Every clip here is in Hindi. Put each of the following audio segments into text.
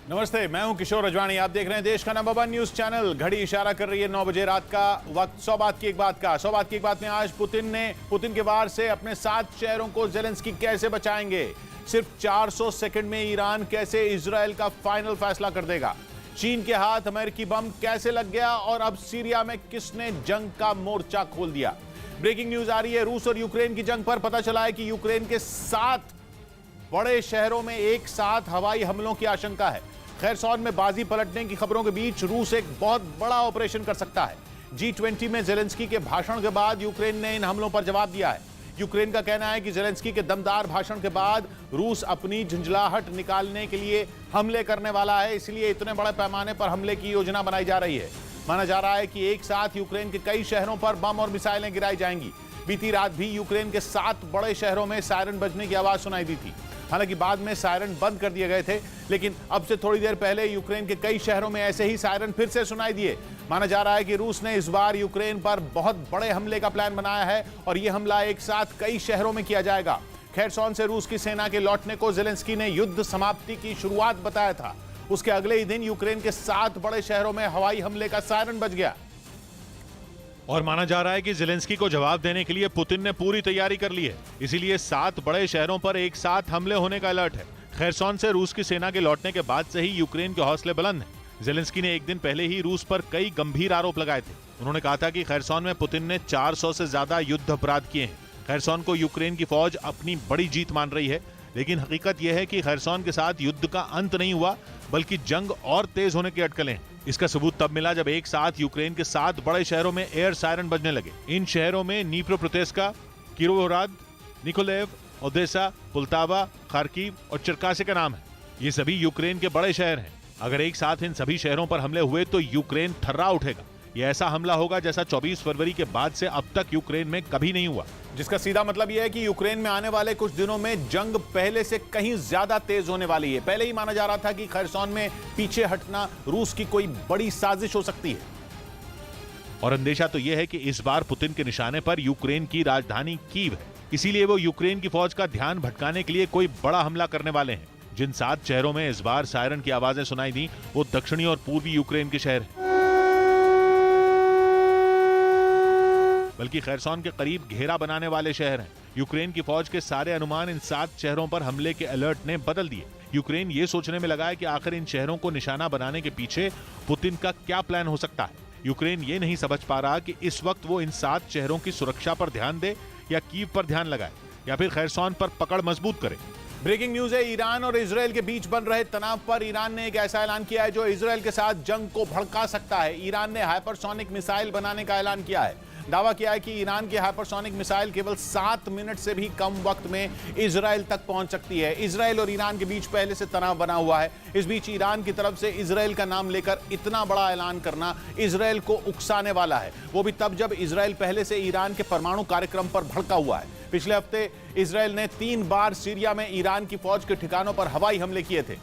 नमस्ते, मैं हूं किशोर रजवानी। आप देख रहे हैं देश का नंबर 1 न्यूज चैनल। घड़ी इशारा कर रही है 9 बजे रात का वक्त। 100 बात की एक बात का 100 बात की एक बात में आज पुतिन के वार से अपने 7 शहरों को ज़ेलेंस्की कैसे बचाएंगे। सिर्फ 400 सेकंड में ईरान कैसे इजराइल का फाइनल फैसला कर देगा। चीन के हाथ अमेरिकी बम कैसे लग गया और अब सीरिया में किसने जंग का मोर्चा खोल दिया। ब्रेकिंग न्यूज आ रही है रूस और यूक्रेन की जंग पर। पता चला है कि यूक्रेन के 7 बड़े शहरों में एक साथ हवाई हमलों की आशंका है। खैरसौन में बाजी पलटने की खबरों के बीच रूस एक बहुत बड़ा ऑपरेशन कर सकता है। G20 में ज़ेलेंस्की के भाषण के बाद यूक्रेन ने इन हमलों पर जवाब दिया है। यूक्रेन का कहना है कि ज़ेलेंस्की के दमदार भाषण के बाद रूस अपनी झुंझलाहट निकालने के लिए हमले करने वाला है, इसलिए इतने बड़े पैमाने पर हमले की योजना बनाई जा रही है। माना जा रहा है कि एक साथ यूक्रेन के कई शहरों पर बम और मिसाइलें गिराई जाएंगी। बीती रात भी यूक्रेन के 7 बड़े शहरों में सायरन बजने की आवाज सुनाई दी थी। हालांकि बाद में सायरन बंद कर दिए गए थे, लेकिन अब से थोड़ी देर पहले यूक्रेन के कई शहरों में ऐसे ही सायरन फिर से सुनाई दिए। माना जा रहा है कि रूस ने इस बार यूक्रेन पर बहुत बड़े हमले का प्लान बनाया है और यह हमला एक साथ कई शहरों में किया जाएगा। खैरसौन से रूस की सेना के लौटने को ज़ेलेंस्की ने युद्ध समाप्ति की शुरुआत बताया था। उसके अगले ही दिन यूक्रेन के 7 बड़े शहरों में हवाई हमले का सायरन बज गया। और माना जा रहा है कि ज़ेलेंस्की को जवाब देने के लिए पुतिन ने पूरी तैयारी कर ली है, इसीलिए 7 बड़े शहरों पर एक साथ हमले होने का अलर्ट है। खैरसौन से रूस की सेना के लौटने के बाद से ही यूक्रेन के हौसले बुलंद हैं। ज़ेलेंस्की ने एक दिन पहले ही रूस पर कई गंभीर आरोप लगाए थे। उन्होंने कहा था कि खैरसौन में पुतिन ने 400 से ज्यादा युद्ध अपराध किए हैं। खैरसौन को यूक्रेन की फौज अपनी बड़ी जीत मान रही है, लेकिन हकीकत यह है कि खैरसौन के साथ युद्ध का अंत नहीं हुआ, बल्कि जंग और तेज होने की अटकलें हैं। इसका सबूत तब मिला जब एक साथ यूक्रेन के 7 बड़े शहरों में एयर सायरन बजने लगे। इन शहरों में नीप्रोपेट्रोव्स्क, किरोवोह्राद, निकोलेव, ओदेसा, पुल्तावा, खार्किव और चरकासे का नाम है। ये सभी यूक्रेन के बड़े शहर हैं। अगर एक साथ इन सभी शहरों पर हमले हुए तो यूक्रेन थर्रा उठेगा। यह ऐसा हमला होगा जैसा 24 फरवरी के बाद से अब तक यूक्रेन में कभी नहीं हुआ, जिसका सीधा मतलब यह है कि यूक्रेन में आने वाले कुछ दिनों में जंग पहले से कहीं ज्यादा तेज होने वाली है। पहले ही माना जा रहा था कि खैरसौन में पीछे हटना रूस की कोई बड़ी साजिश हो सकती है। और अंदेशा तो यह है कि इस बार पुतिन के निशाने पर यूक्रेन की राजधानी कीव है, इसीलिए वो यूक्रेन की फौज का ध्यान भटकाने के लिए कोई बड़ा हमला करने वाले हैं। जिन 7 शहरों में इस बार सायरन की आवाजें सुनाई दी वो दक्षिणी और पूर्वी यूक्रेन के शहर हैं। बल्कि खैरसौन के करीब घेरा बनाने वाले शहर हैं। यूक्रेन की फौज के सारे अनुमान इन 7 शहरों पर हमले के अलर्ट ने बदल दिए। यूक्रेन ये सोचने में लगा है कि आखिर इन शहरों को निशाना बनाने के पीछे पुतिन का क्या प्लान हो सकता है। यूक्रेन ये नहीं समझ पा रहा कि इस वक्त वो इन 7 शहरों की सुरक्षा पर ध्यान दे या कीव पर ध्यान लगाए या फिर खैरसौन पर पकड़ मजबूत करे। ब्रेकिंग न्यूज है, ईरान और इजरायल के बीच बन रहे तनाव पर ईरान ने एक ऐसा ऐलान किया है जो इजरायल के साथ जंग को भड़का सकता है। ईरान ने हाइपरसोनिक मिसाइल बनाने का ऐलान किया है। दावा किया है कि ईरान की हाइपरसोनिक मिसाइल केवल 7 मिनट से भी कम वक्त में इजरायल तक पहुंच सकती है। इजरायल और ईरान के बीच पहले से तनाव बना हुआ है। इस बीच ईरान की तरफ से इजरायल का नाम लेकर इतना बड़ा ऐलान करना इजरायल को उकसाने वाला है, वो भी तब जब इजरायल पहले से ईरान के परमाणु कार्यक्रम पर भड़का हुआ है। पिछले हफ्ते इजरायल ने 3 बार सीरिया में ईरान की फौज के ठिकानों पर हवाई हमले किए थे।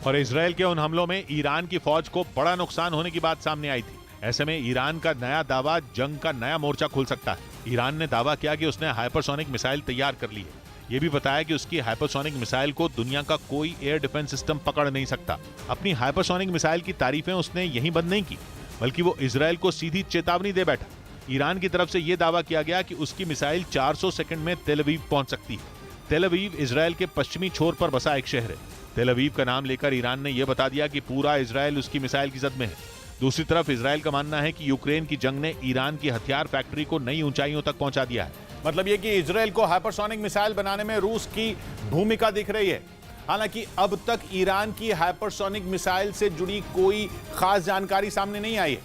और इजरायल के उन हमलों में ईरान की फौज को बड़ा नुकसान होने की बात सामने आई थी। ऐसे में ईरान का नया दावा जंग का नया मोर्चा खोल सकता है। ईरान ने दावा किया कि उसने हाइपरसोनिक मिसाइल तैयार कर ली है। यह भी बताया कि उसकी हाइपरसोनिक मिसाइल को दुनिया का कोई एयर डिफेंस सिस्टम पकड़ नहीं सकता। अपनी हाइपरसोनिक मिसाइल की तारीफें उसने यहीं बंद नहीं की, बल्कि वो इजरायल को सीधी चेतावनी दे बैठा। ईरान की तरफ से यह दावा किया गया कि उसकी मिसाइल 400 सेकंड में तेल अवीव पहुंच सकती है। तेल अवीव इजरायल के पश्चिमी छोर पर बसा एक शहर है। तेल अवीव का नाम लेकर ईरान ने यह बता दिया कि पूरा इजरायल उसकी मिसाइल की जद में है। दूसरी तरफ इजरायल का मानना है कि यूक्रेन की जंग ने ईरान की हथियार फैक्ट्री को नई ऊंचाइयों तक पहुंचा दिया है। मतलब यह कि इजरायल को हाइपरसोनिक मिसाइल बनाने में रूस की भूमिका दिख रही है। हालांकि अब तक ईरान की हाइपरसोनिक मिसाइल से जुड़ी कोई खास जानकारी सामने नहीं आई है,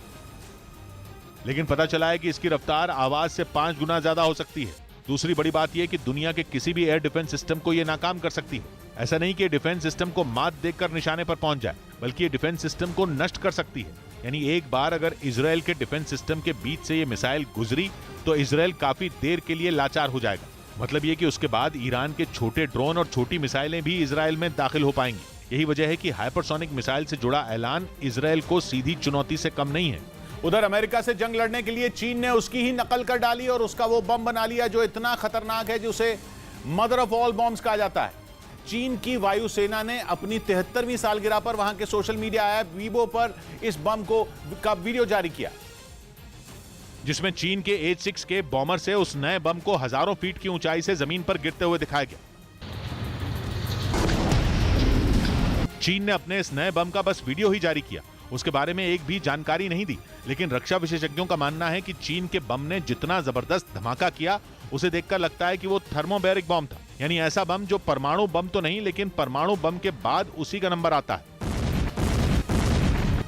लेकिन पता चला है कि इसकी रफ्तार आवाज से 5 गुना ज्यादा हो सकती है। दूसरी बड़ी बात यह कि दुनिया के किसी भी एयर डिफेंस सिस्टम को यह नाकाम कर सकती है। ऐसा नहीं कि डिफेंस सिस्टम को मात देकर निशाने पर पहुंच जाए, बल्कि ये डिफेंस सिस्टम को नष्ट कर सकती है। यानी एक बार अगर इजरायल के डिफेंस सिस्टम के बीच से ये मिसाइल गुजरी तो इजरायल काफी देर के लिए लाचार हो जाएगा। मतलब ये कि उसके बाद ईरान के छोटे ड्रोन और छोटी मिसाइलें भी इजरायल में दाखिल हो पाएंगी। यही वजह है कि हाइपरसोनिक मिसाइल से जुड़ा ऐलान इजरायल को सीधी चुनौती से कम नहीं है। उधर अमेरिका से जंग लड़ने के लिए चीन ने उसकी ही नकल कर डाली और उसका वो बम बना लिया जो इतना खतरनाक है, जो उसे मदर ऑफ ऑल बॉम्ब्स कहा जाता है। चीन की वायुसेना ने अपनी 73वीं सालगिरह पर वहां के सोशल मीडिया ऐप वीबो पर इस बम का वीडियो जारी किया, जिसमें चीन के H-6 के बॉमर से उस नए बम को हजारों फीट की ऊंचाई से जमीन पर गिरते हुए दिखाया गया। चीन ने अपने इस नए बम का बस वीडियो ही जारी किया, उसके बारे में एक भी जानकारी नहीं दी। लेकिन रक्षा विशेषज्ञों का मानना है कि चीन के बम ने जितना जबरदस्त धमाका किया, उसे देखकर लगता है कि वो थर्मोबैरिक बम था, यानी ऐसा बम जो परमाणु बम तो नहीं लेकिन परमाणु बम के बाद उसी का नंबर आता है।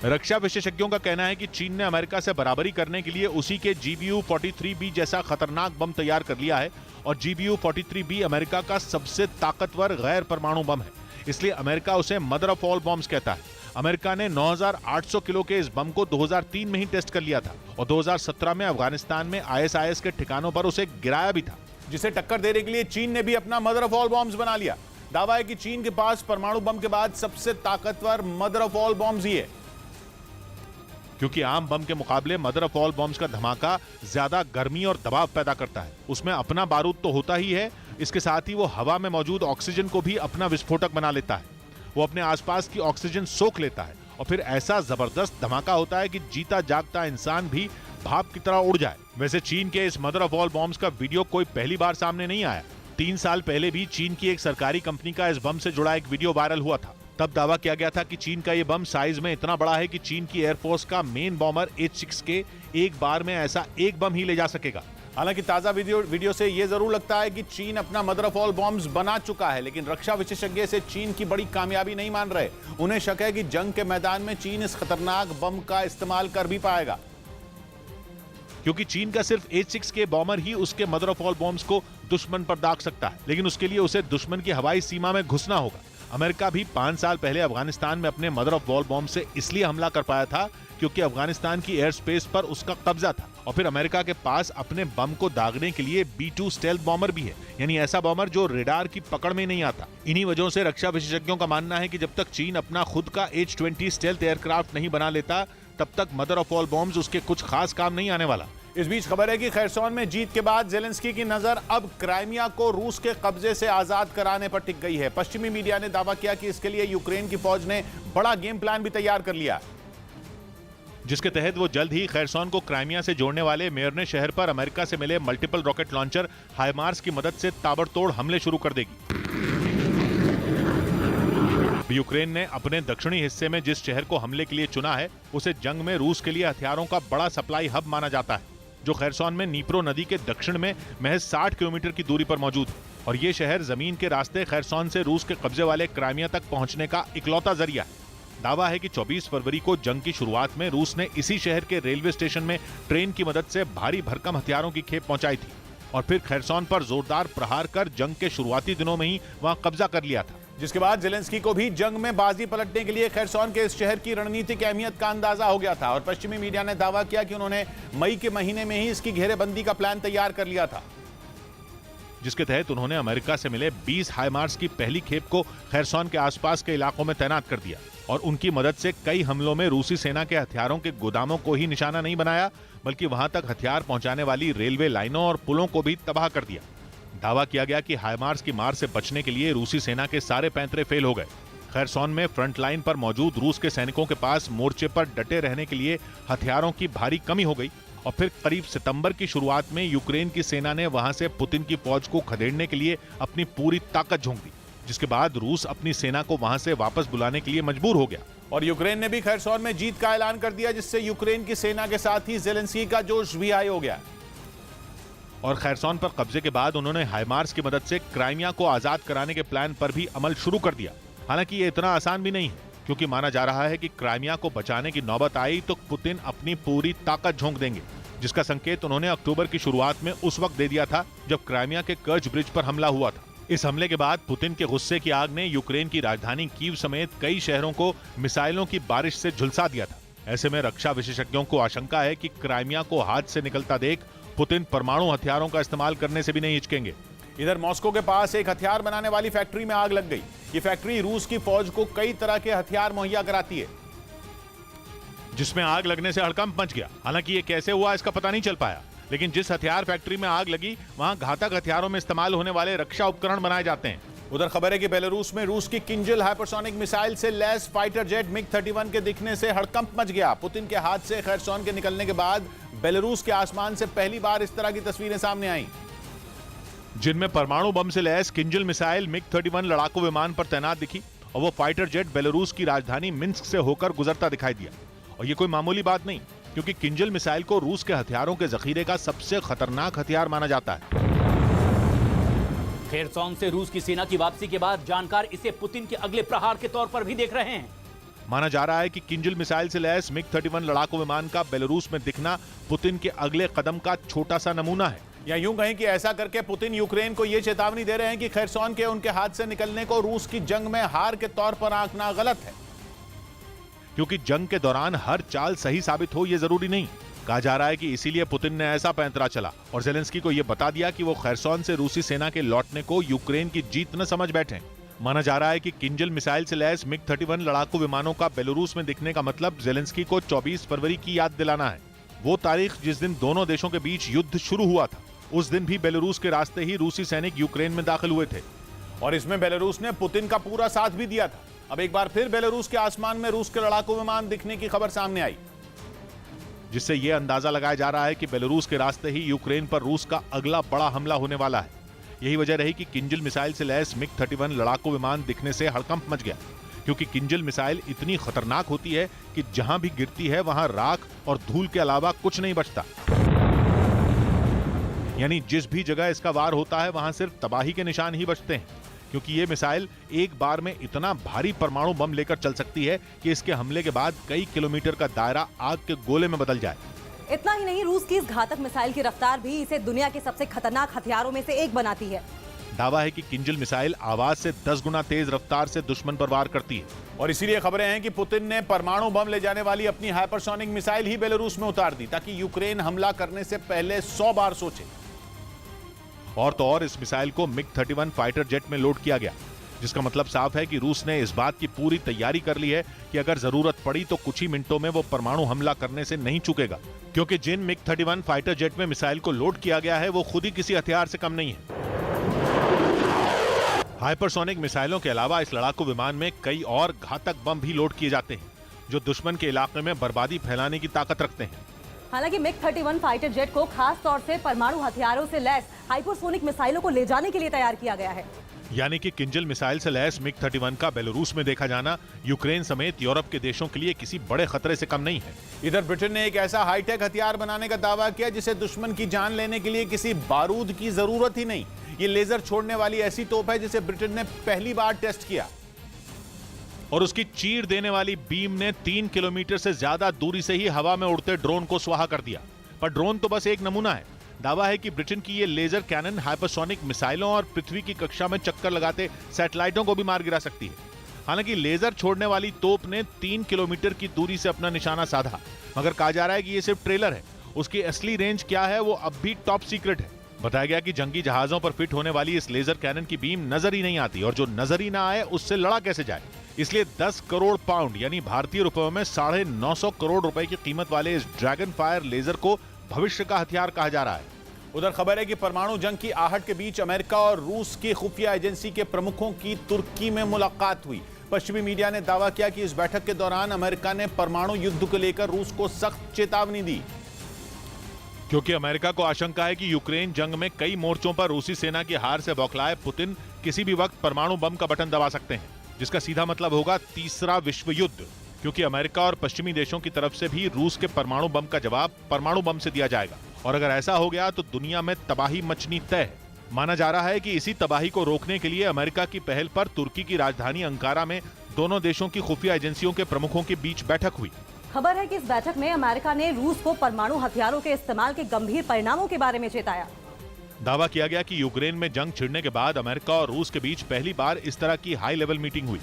रक्षा विशेषज्ञों का कहना है कि चीन ने अमेरिका से बराबरी करने के लिए उसी के GBU-43B जैसा खतरनाक बम तैयार कर लिया है, और GBU-43B अमेरिका का सबसे ताकतवर गैर परमाणु बम है, इसलिए अमेरिका उसे मदर ऑफ ऑल बॉम्ब्स कहता है। अमेरिका ने 9,800 किलो के इस बम को 2003 में ही टेस्ट कर लिया था और 2017 में अफगानिस्तान में ISIS के ठिकानों पर उसे गिराया भी था, जिसे टक्कर देने के लिए चीन ने भी अपना मदर ऑफ ऑल बॉम्ब्स बना लिया। दावा है कि चीन के पास परमाणु बम के बाद सबसे ताकतवर मदर ऑफ ऑल बॉम्ब्स ही है, क्योंकि आम बम के मुकाबले मदर ऑफ ऑल बॉम्ब्स का धमाका ज्यादा गर्मी और दबाव पैदा करता है। उसमें अपना बारूद तो होता ही है, इसके साथ ही वो हवा में मौजूद ऑक्सीजन को भी अपना विस्फोटक बना लेता है। वो अपने आसपास की ऑक्सीजन सोख लेता है और फिर ऐसा जबरदस्त धमाका होता है कि जीता जागता इंसान भी भाप की तरह उड़ जाए। वैसे चीन के इस मदर ऑफ ऑल बॉम्ब्स का वीडियो कोई पहली बार सामने नहीं आया। 3 साल पहले भी चीन की एक सरकारी कंपनी का इस बम से जुड़ा एक वीडियो वायरल हुआ था। तब दावा किया गया था कि चीन का ये बम साइज में इतना बड़ा है कि चीन की एयरफोर्स का मेन बॉमर H-6 के एक बार में ऐसा एक बम ही ले जा सकेगा। हालांकि ताजा वीडियो से यह जरूर लगता है कि चीन अपना मदर ऑफ ऑल बॉम्ब्स बना चुका है, लेकिन रक्षा विशेषज्ञ इसे चीन की बड़ी कामयाबी नहीं मान रहे। उन्हें शक है कि जंग के मैदान में चीन इस खतरनाक बम का इस्तेमाल कर भी पाएगा, क्योंकि चीन का सिर्फ H-6 के बॉमर ही उसके मदर ऑफ ऑल बॉम्ब्स को दुश्मन पर दाग सकता है, लेकिन उसके लिए उसे दुश्मन की हवाई सीमा में घुसना होगा। अमेरिका भी 5 साल पहले अफगानिस्तान में अपने मदर ऑफ ऑल बॉम्ब से इसलिए हमला कर पाया था क्योंकि अफगानिस्तान की एयर स्पेस पर उसका कब्जा था, और फिर अमेरिका के पास अपने बम को दागने के लिए B-2 स्टेल्थ बॉमर भी है, यानी ऐसा बॉमर जो रेडार की पकड़ में नहीं आता। इन्हीं वजहों से रक्षा विशेषज्ञों का मानना है कि जब तक चीन अपना खुद का H-20 स्टेल्थ एयरक्राफ्ट नहीं बना लेता, तब तक मदर ऑफ ऑल बॉम्ब्स उसके कुछ खास काम नहीं आने वाला। इस बीच खबर है कि खैरसॉन में जीत के बाद जेलेंस्की की नजर अब क्राइमिया को रूस के कब्जे से आजाद कराने पर टिक गई है। पश्चिमी मीडिया ने दावा किया कि इसके लिए यूक्रेन की फौज ने बड़ा गेम प्लान भी तैयार कर लिया, जिसके तहत वो जल्द ही खैरसॉन को क्राइमिया से जोड़ने वाले मेयरने शहर पर अमेरिका से मिले मल्टीपल रॉकेट लॉन्चर हाइमार्स की मदद से ताबड़तोड़ हमले शुरू कर देगी। यूक्रेन ने अपने दक्षिणी हिस्से में जिस शहर को हमले के लिए चुना है, उसे जंग में रूस के लिए हथियारों का बड़ा सप्लाई हब माना जाता है, जो खैरसॉन में नीप्रो नदी के दक्षिण में महज 60 किलोमीटर की दूरी पर मौजूद है। और ये शहर जमीन के रास्ते खैरसॉन से रूस के कब्जे वाले क्राइमिया तक पहुंचने का इकलौता जरिया है। दावा है कि 24 फरवरी को जंग की शुरुआत में रूस ने इसी शहर के रेलवे स्टेशन में ट्रेन की मदद से भारी भरकम हथियारों की खेप पहुंचाई थी और फिर खैरसॉन पर जोरदार प्रहार कर जंग के शुरुआती दिनों में ही वहां कब्जा कर लिया था, जिसके बाद जेलेंस्की को भी जंग में बाजी पलटने के लिए खैरसॉन के इस शहर की रणनीतिक अहमियत का अंदाजा हो गया था। और पश्चिमी मीडिया ने दावा किया कि उन्होंने मई के महीने में ही इसकी घेरेबंदी का प्लान तैयार कर लिया था, जिसके तहत उन्होंने अमेरिका से मिले 20 हाइमार्स की पहली खेप को खैरसॉन के आसपास के इलाकों में तैनात कर दिया और उनकी मदद से कई हमलों में रूसी सेना के हथियारों के गोदामों को ही निशाना नहीं बनाया, बल्कि वहां तक हथियार पहुंचाने वाली रेलवे लाइनों और पुलों को भी तबाह कर दिया। दावा किया गया कि हाइमार्स की मार से बचने के लिए रूसी सेना के सारे पैंतरे फेल हो गए। खैरसॉन में फ्रंट लाइन पर मौजूद रूस के सैनिकों के पास मोर्चे पर डटे रहने के लिए हथियारों की भारी कमी हो गई और फिर करीब सितंबर की शुरुआत में यूक्रेन की सेना ने वहां से पुतिन की फौज को खदेड़ने के लिए अपनी पूरी ताकत झोंक दी, जिसके बाद रूस अपनी सेना को वहां से वापस बुलाने के लिए मजबूर हो गया। और यूक्रेन ने भी खैरसॉन में जीत का ऐलान कर दिया, जिससे यूक्रेन की सेना के साथ ही जेलेंस्की का जोश भी हाई हो गया। और खैरसॉन पर कब्जे के बाद उन्होंने हाइमार्स की मदद से क्राइमिया को आजाद कराने के प्लान पर भी अमल शुरू कर दिया। हालांकि ये इतना आसान भी नहीं है, क्योंकि माना जा रहा है कि क्राइमिया को बचाने की नौबत आई तो पुतिन अपनी पूरी ताकत झोंक देंगे, जिसका संकेत उन्होंने अक्टूबर की शुरुआत में उस वक्त दे दिया था जब क्राइमिया के कर्च ब्रिज पर हमला हुआ था। इस हमले के बाद पुतिन के गुस्से की आग ने यूक्रेन की राजधानी कीव समेत कई शहरों को मिसाइलों की बारिश से झुलसा दिया था। ऐसे में रक्षा विशेषज्ञों को आशंका है कि क्राइमिया को हाथ से निकलता देख पुतिन परमाणु हथियारों का इस्तेमाल करने से भी नहीं हिचकेंगे। इधर मॉस्को के पास एक हथियार बनाने वाली फैक्ट्री में आग लग गई। ये फैक्ट्री रूस की फौज को कई तरह के हथियार मुहैया कराती है, जिसमें आग लगने से हड़कंप मच गया। हालांकि ये कैसे हुआ इसका पता नहीं चल पाया, लेकिन जिस हथियार फैक्ट्री में आग लगी वहां घातक हथियारों में इस्तेमाल होने वाले रक्षा उपकरण बनाए जाते हैं। उधर खबर है कि बेलारूस में रूस की किंजल हाइपरसोनिक मिसाइल से लैस फाइटर जेट मिग-31 के दिखने से हड़कंप मच गया। पुतिन के हाथ से खैरसोन के निकलने के बाद बेलारूस के आसमान से पहली बार इस तरह की तस्वीरें सामने आईं, जिनमें परमाणु बम से लैस किंजल मिसाइल मिग-31 लड़ाकू विमान पर तैनात दिखी और वो फाइटर जेट बेलारूस की राजधानी मिन्स्क से होकर गुजरता दिखाई दिया। और ये कोई मामूली बात नहीं, क्योंकि किंजल मिसाइल को रूस के हथियारों के जखीरे का सबसे खतरनाक हथियार माना जाता है। खेरसोन से रूस की सेना की वापसी के बाद जानकार इसे पुतिन के अगले प्रहार के तौर पर भी देख रहे हैं। माना जा रहा है कि किंजल मिसाइल से लैस मिग-31 लड़ाकू विमान का बेलारूस में दिखना पुतिन के अगले कदम का छोटा सा नमूना है। या यूं कहें कि ऐसा करके पुतिन यूक्रेन को यह चेतावनी दे रहे हैं कि खैरसोन के उनके हाथ से निकलने को रूस की जंग में हार के तौर पर आंकना गलत है, क्योंकि जंग के दौरान हर चाल सही साबित हो यह जरूरी नहीं। कहा जा रहा है कि इसीलिए पुतिन ने ऐसा पैंतरा चला और जेलेंस्की को यह बता दिया कि वो खैरसोन से रूसी सेना के लौटने को यूक्रेन की जीत न समझ बैठे। माना जा रहा है कि किंजल मिसाइल से लैस मिग-31 लड़ाकू विमानों का बेलारूस में दिखने का मतलब जेलेंस्की को 24 फरवरी की याद दिलाना है, वो तारीख जिस दिन दोनों देशों के बीच युद्ध शुरू हुआ था। उस दिन भी बेलारूस के रास्ते ही रूसी सैनिक यूक्रेन में दाखिल हुए थे और इसमें बेलारूस ने पुतिन का पूरा साथ भी दिया था। अब एक बार फिर बेलारूस के आसमान में रूस के लड़ाकू विमान दिखने की खबर सामने आई, जिससे यह अंदाजा लगाया जा रहा है कि बेलारूस के रास्ते ही यूक्रेन पर रूस का अगला बड़ा हमला होने वाला है। यही वजह रही कि किंजल मिसाइल से लैस मिग-31 लड़ाकू विमान दिखने से हड़कंप मच गया, क्योंकि किंजल मिसाइल इतनी खतरनाक होती है कि जहां भी गिरती है वहां राख और धूल के अलावा कुछ नहीं बचता। यानी जिस भी जगह इसका वार होता है वहां सिर्फ तबाही के निशान ही बचते हैं, क्योंकि ये मिसाइल एक बार में इतना भारी परमाणु बम लेकर चल सकती है कि इसके हमले के बाद कई किलोमीटर का दायरा आग के गोले में बदल जाए। इतना ही नहीं, रूस की इस घातक मिसाइल की रफ्तार भी इसे दुनिया के सबसे खतरनाक हथियारों में से एक बनाती है। दावा है कि किंजल मिसाइल आवाज से 10 गुना तेज रफ्तार से दुश्मन पर वार करती है और इसीलिए खबरें हैं कि पुतिन ने परमाणु बम ले जाने वाली अपनी हाइपरसोनिक मिसाइल ही बेलारूस में उतार दी, ताकि यूक्रेन हमला करने से पहले 100 बार सोचे। और तो और इस मिसाइल को मिग-31 फाइटर जेट में लोड किया गया, जिसका मतलब साफ है कि रूस ने इस बात की पूरी तैयारी कर ली है कि अगर जरूरत पड़ी तो कुछ ही मिनटों में वो परमाणु हमला करने से नहीं चूकेगा, क्योंकि जिन मिग-31 फाइटर जेट में मिसाइल को लोड किया गया है वो खुद ही किसी हथियार से कम नहीं है। हाइपरसोनिक मिसाइलों के अलावा इस लड़ाकू विमान में कई और घातक बम भी लोड किए जाते हैं, जो दुश्मन के इलाके में बर्बादी फैलाने की ताकत रखते हैं। हालांकि मिग-31 फाइटर जेट को खास तौर से परमाणु हथियारों से लैस हाइपरसोनिक मिसाइलों को ले जाने के लिए तैयार किया गया है। यानी कि किंजल मिसाइल से लैस मिग-31 का बेलारूस में देखा जाना यूक्रेन समेत यूरोप के देशों के लिए किसी बड़े खतरे से कम नहीं है। इधर ब्रिटेन ने एक ऐसा हाईटेक हथियार बनाने का दावा किया जिसे दुश्मन की जान लेने के लिए किसी बारूद की जरूरत ही नहीं। ये लेजर छोड़ने वाली ऐसी तोप है जिसे ब्रिटेन ने पहली बार टेस्ट किया और उसकी चीर देने वाली बीम ने 3 किलोमीटर से ज्यादा दूरी से ही हवा में उड़ते ड्रोन को स्वाहा कर दिया। पर ड्रोन तो बस एक नमूना है। दावा है कि ब्रिटेन की ये लेजर कैनन हाइपरसोनिक मिसाइलों और पृथ्वी की कक्षा में चक्कर लगाते सैटेलाइटों को भी मार गिरा सकती है। हालांकि लेजर छोड़ने वाली तोप ने 3 किलोमीटर की दूरी से अपना निशाना साधा, मगर कहा जा रहा है कि ये सिर्फ ट्रेलर है। उसकी असली रेंज क्या है वो अब भी टॉप सीक्रेट है। बताया गया कि जंगी जहाजों पर फिट होने वाली इस लेजर कैनन की बीम नजर ही नहीं आती, और जो नजर ही ना आए उससे लड़ा कैसे जाए। इसलिए 10 करोड़ पाउंड यानी भारतीय रुपयों में 950 करोड़ रुपए की कीमत वाले इस ड्रैगन फायर लेजर को भविष्य का हथियार कहा जा रहा है। उधर खबर है कि परमाणु जंग की आहट के बीच अमेरिका और रूस की खुफिया एजेंसी के प्रमुखों की तुर्की में मुलाकात हुई। पश्चिमी मीडिया ने दावा किया कि इस बैठक के दौरान अमेरिका ने परमाणु युद्ध को लेकर रूस को सख्त चेतावनी दी, क्योंकि अमेरिका को आशंका है कि यूक्रेन जंग में कई मोर्चों पर रूसी सेना की हार से बौखलाए पुतिन किसी भी वक्त परमाणु बम का बटन दबा सकते हैं, जिसका सीधा मतलब होगा तीसरा विश्व युद्ध। क्योंकि अमेरिका और पश्चिमी देशों की तरफ से भी रूस के परमाणु बम का जवाब परमाणु बम से दिया जाएगा, और अगर ऐसा हो गया तो दुनिया में तबाही मचनी तय है। माना जा रहा है कि इसी तबाही को रोकने के लिए अमेरिका की पहल पर तुर्की की राजधानी अंकारा में दोनों देशों की खुफिया एजेंसियों के प्रमुखों के बीच बैठक हुई। खबर है कि इस बैठक में अमेरिका ने रूस को परमाणु हथियारों के इस्तेमाल के गंभीर परिणामों के बारे में चेताया। दावा किया गया कि यूक्रेन में जंग छिड़ने के बाद अमेरिका और रूस के बीच पहली बार इस तरह की हाई लेवल मीटिंग हुई,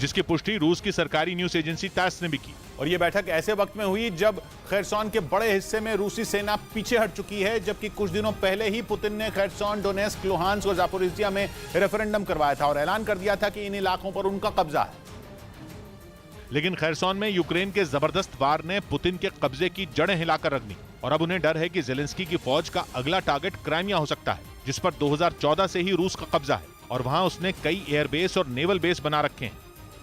जिसकी पुष्टि रूस की सरकारी न्यूज एजेंसी तास ने भी की। और यह बैठक ऐसे वक्त में हुई जब खैरसोन के बड़े हिस्से में रूसी सेना पीछे हट चुकी है, जबकि कुछ दिनों पहले ही पुतिन ने खैरसोन, डोनेस्क, लुहांस्क और जापोरिजिया में रेफरेंडम करवाया था और ऐलान कर दिया था कि इन इलाकों पर उनका कब्जा है। लेकिन खैरसोन में यूक्रेन के जबरदस्त वार ने पुतिन के कब्जे की जड़ें हिलाकर रख दी, और अब उन्हें डर है कि जेलेंस्की की फौज का अगला टारगेट क्राइमिया हो सकता है, जिस पर 2014 से ही रूस का कब्जा है। और वहां उसने कई एयरबेस और नेवल बेस बना रखे हैं।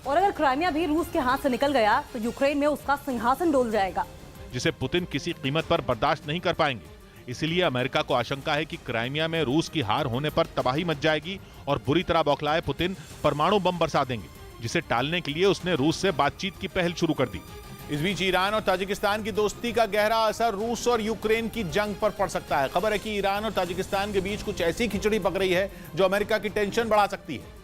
और अगर क्राइमिया भी रूस के हाथ से निकल गया तो यूक्रेन में उसका सिंहासन डोल जाएगा, जिसे पुतिन किसी कीमत पर बर्दाश्त नहीं कर पाएंगे। इसीलिए अमेरिका को आशंका है कि क्राइमिया में रूस की हार होने पर तबाही मच जाएगी और बुरी तरह बौखलाए पुतिन परमाणु बम बरसा देंगे, जिसे टालने के लिए उसने रूस से बातचीत की पहल शुरू कर दी। इस बीच ईरान और ताजिकिस्तान की दोस्ती का गहरा असर रूस और यूक्रेन की जंग पर पड़ सकता है। खबर है कि ईरान और ताजिकिस्तान के बीच कुछ ऐसी खिचड़ी पक रही है जो अमेरिका की टेंशन बढ़ा सकती है,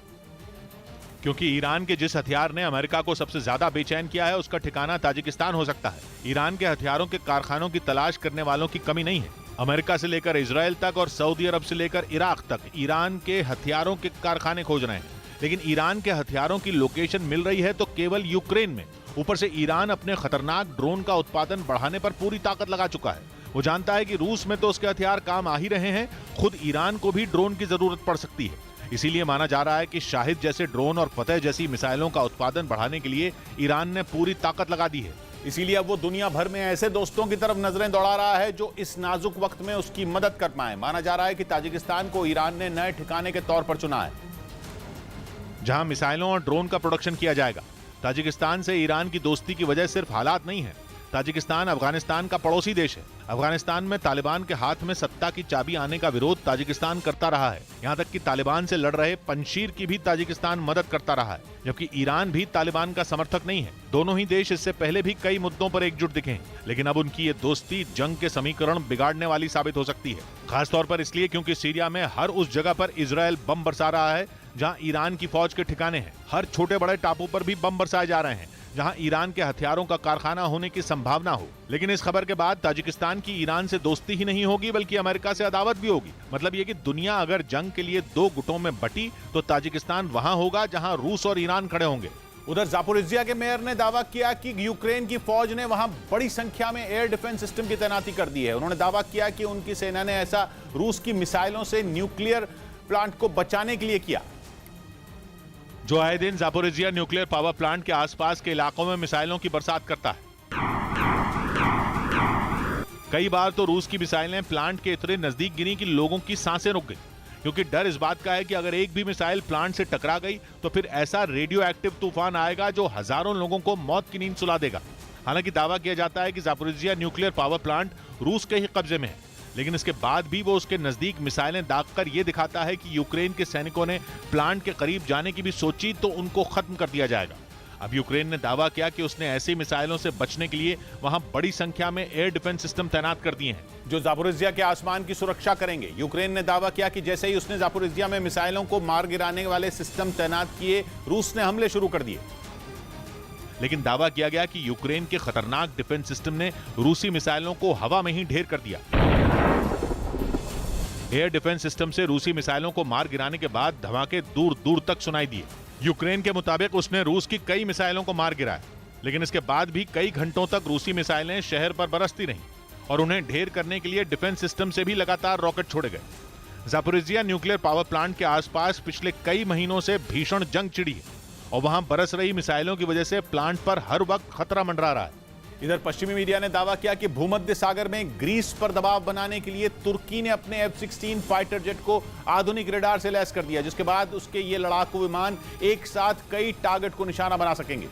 क्योंकि ईरान के जिस हथियार ने अमेरिका को सबसे ज्यादा बेचैन किया है उसका ठिकाना ताजिकिस्तान हो सकता है। ईरान के हथियारों के कारखानों की तलाश करने वालों की कमी नहीं है। अमेरिका से लेकर इजराइल तक और सऊदी अरब से लेकर इराक तक ईरान के हथियारों के कारखाने खोज रहे हैं, लेकिन ईरान के हथियारों की लोकेशन मिल रही है तो केवल यूक्रेन में। ऊपर से ईरान अपने खतरनाक ड्रोन का उत्पादन बढ़ाने पर पूरी ताकत लगा चुका है। वो जानता है कि रूस में तो उसके हथियार काम आ ही रहे हैं, खुद ईरान को भी ड्रोन की जरूरत पड़ सकती है। इसीलिए माना जा रहा है कि शाहिद जैसे ड्रोन और फतेह जैसी मिसाइलों का उत्पादन बढ़ाने के लिए ईरान ने पूरी ताकत लगा दी है। इसीलिए अब वो दुनिया भर में ऐसे दोस्तों की तरफ नजरें दौड़ा रहा है जो इस नाजुक वक्त में उसकी मदद कर पाए। माना जा रहा है कि ताजिकिस्तान को ईरान ने नए ठिकाने के तौर पर चुना है, जहां मिसाइलों और ड्रोन का प्रोडक्शन किया जाएगा। ताजिकिस्तान से ईरान की दोस्ती की वजह सिर्फ हालात नहीं है। ताजिकिस्तान अफगानिस्तान का पड़ोसी देश है। अफगानिस्तान में तालिबान के हाथ में सत्ता की चाबी आने का विरोध ताजिकिस्तान करता रहा है। यहाँ तक कि तालिबान से लड़ रहे पंशीर की भी ताजिकिस्तान मदद करता रहा है, जबकि ईरान भी तालिबान का समर्थक नहीं है। दोनों ही देश इससे पहले भी कई मुद्दों पर एकजुट दिखे हैं, लेकिन अब उनकी ये दोस्ती जंग के समीकरण बिगाड़ने वाली साबित हो सकती है। खासतौर पर इसलिए क्योंकि सीरिया में हर उस जगह पर इजरायल बम बरसा रहा है जहाँ ईरान की फौज के ठिकाने हैं। हर छोटे बड़े टापू पर भी बम बरसाए जा रहे हैं जहां ईरान के हथियारों का कारखाना होने की संभावना हो। लेकिन इस खबर के बाद ताजिकिस्तान की ईरान से दोस्ती ही नहीं होगी बल्कि अमेरिका से अदावत भी होगी। मतलब ये कि दुनिया अगर जंग के लिए दो गुटों में बटी तो ताजिकिस्तान वहां होगा जहां रूस और ईरान खड़े होंगे। उधर जापोरिजिया के मेयर ने दावा किया कि यूक्रेन की फौज ने वहां बड़ी संख्या में एयर डिफेंस सिस्टम की तैनाती कर दी है। उन्होंने दावा किया कि उनकी सेना ने ऐसा रूस की मिसाइलों से न्यूक्लियर प्लांट को बचाने के लिए किया, जो आए दिन जापोरिजिया न्यूक्लियर पावर प्लांट के आसपास के इलाकों में मिसाइलों की बरसात करता है। कई बार तो रूस की मिसाइलें प्लांट के इतने नजदीक गिरी कि लोगों की सांसें रुक गई, क्योंकि डर इस बात का है कि अगर एक भी मिसाइल प्लांट से टकरा गई तो फिर ऐसा रेडियो एक्टिव तूफान आएगा जो हजारों लोगों को मौत की नींद सुला देगा। हालांकि दावा किया जाता है कि जापोरिजिया न्यूक्लियर पावर प्लांट रूस के ही कब्जे में है, लेकिन इसके बाद भी वो उसके नजदीक मिसाइलें दागकर ये दिखाता है कि यूक्रेन के सैनिकों ने प्लांट के करीब जाने की भी सोची तो उनको खत्म कर दिया जाएगा। अब यूक्रेन ने दावा किया कि उसने ऐसी मिसाइलों से बचने के लिए वहां बड़ी संख्या में एयर डिफेंस सिस्टम तैनात कर दिए हैं, जो जापोरिजिया के आसमान की सुरक्षा करेंगे। यूक्रेन ने दावा किया कि जैसे ही उसने जापोरिजिया में मिसाइलों को मार गिराने वाले सिस्टम तैनात किए, रूस ने हमले शुरू कर दिए। लेकिन दावा किया गया कि यूक्रेन के खतरनाक डिफेंस सिस्टम ने रूसी मिसाइलों को हवा में ही ढेर कर दिया। एयर डिफेंस सिस्टम से रूसी मिसाइलों को मार गिराने के बाद धमाके दूर दूर तक सुनाई दिए। यूक्रेन के मुताबिक उसने रूस की कई मिसाइलों को मार गिराया, लेकिन इसके बाद भी कई घंटों तक रूसी मिसाइलें शहर पर बरसती रहीं और उन्हें ढेर करने के लिए डिफेंस सिस्टम से भी लगातार रॉकेट छोड़े गए। जापोरिजिया न्यूक्लियर पावर प्लांट के आसपास पिछले कई महीनों से भीषण जंग छिड़ी है और वहां बरस रही मिसाइलों की वजह से प्लांट पर हर वक्त खतरा मंडरा रहा है। इधर पश्चिमी मीडिया ने दावा किया कि भूमध्य सागर में ग्रीस पर दबाव बनाने के लिए तुर्की ने अपने F-16 फाइटर जेट को आधुनिक रडार से लैस कर दिया, जिसके बाद उसके ये लड़ाकू विमान एक साथ कई टारगेट को निशाना बना सकेंगे।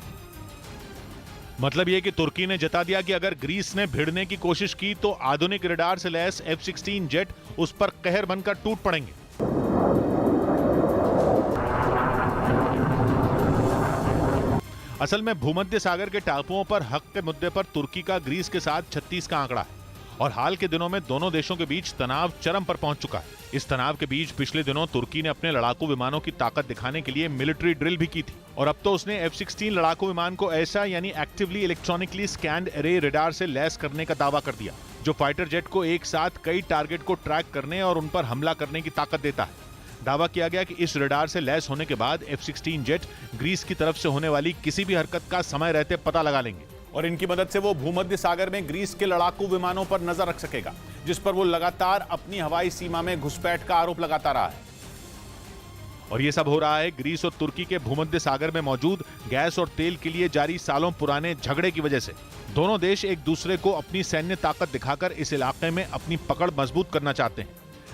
मतलब यह कि तुर्की ने जता दिया कि अगर ग्रीस ने भिड़ने की कोशिश की तो आधुनिक रडार से लैस F-16 जेट उस पर कहर बनकर टूट पड़ेंगे। असल में भूमध्य सागर के टापुओं पर हक के मुद्दे पर तुर्की का ग्रीस के साथ 36 का आंकड़ा है और हाल के दिनों में दोनों देशों के बीच तनाव चरम पर पहुंच चुका है। इस तनाव के बीच पिछले दिनों तुर्की ने अपने लड़ाकू विमानों की ताकत दिखाने के लिए मिलिट्री ड्रिल भी की थी और अब तो उसने F-16 लड़ाकू विमान को ऐसा यानी actively electronically scanned array radar से लैस करने का दावा कर दिया, जो फाइटर जेट को एक साथ कई टारगेट को ट्रैक करने और उन पर हमला करने की ताकत देता है। दावा किया गया कि इस रडार से लैस होने के बाद F-16 जेट ग्रीस की तरफ से होने वाली किसी भी हरकत का समय रहते पता लगा लेंगे और इनकी मदद से वो भूमध्य सागर में ग्रीस के लड़ाकू विमानों पर नजर रख सकेगा, जिस पर वो लगातार अपनी हवाई सीमा में घुसपैठ का आरोप लगाता रहा है। और ये सब हो रहा है ग्रीस और तुर्की के भूमध्य सागर में मौजूद गैस और तेल के लिए जारी सालों पुराने झगड़े की वजह से। दोनों देश एक दूसरे को अपनी सैन्य ताकत दिखाकर इस इलाके में अपनी पकड़ मजबूत करना चाहते हैं,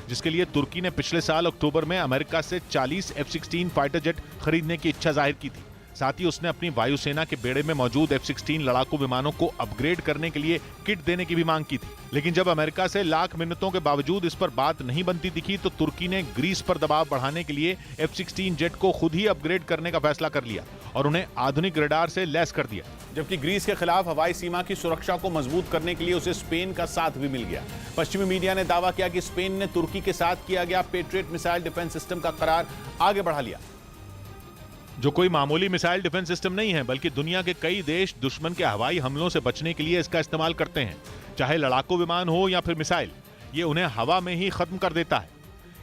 जिसके लिए तुर्की ने पिछले साल अक्टूबर में अमेरिका से 40 F-16 फाइटर जेट खरीदने की इच्छा जाहिर की थी। साथ ही उसने अपनी वायुसेना के बेड़े में मौजूद F-16 लड़ाकू विमानों को अपग्रेड करने के लिए किट देने की भी मांग की थी। लेकिन जब अमेरिका से लाख मिन्नतों के बावजूद इस पर बात नहीं बनती दिखी तो तुर्की ने ग्रीस पर दबाव बढ़ाने के लिए F-16 जेट को खुद ही अपग्रेड करने का फैसला कर लिया और उन्हें आधुनिक रडार से लैस कर दिया। जबकि ग्रीस के खिलाफ हवाई सीमा की सुरक्षा को मजबूत करने के लिए उसे स्पेन का साथ भी मिल गया। पश्चिमी मीडिया ने दावा किया कि स्पेन ने तुर्की के साथ किया गया पेट्रियट मिसाइल डिफेंस सिस्टम का करार आगे बढ़ा लिया, जो कोई मामूली मिसाइल डिफेंस सिस्टम नहीं है, बल्कि दुनिया के कई देश दुश्मन के हवाई हमलों से बचने के लिए इसका इस्तेमाल करते हैं। चाहे लड़ाकू विमान हो या फिर मिसाइल, ये उन्हें हवा में ही खत्म कर देता है।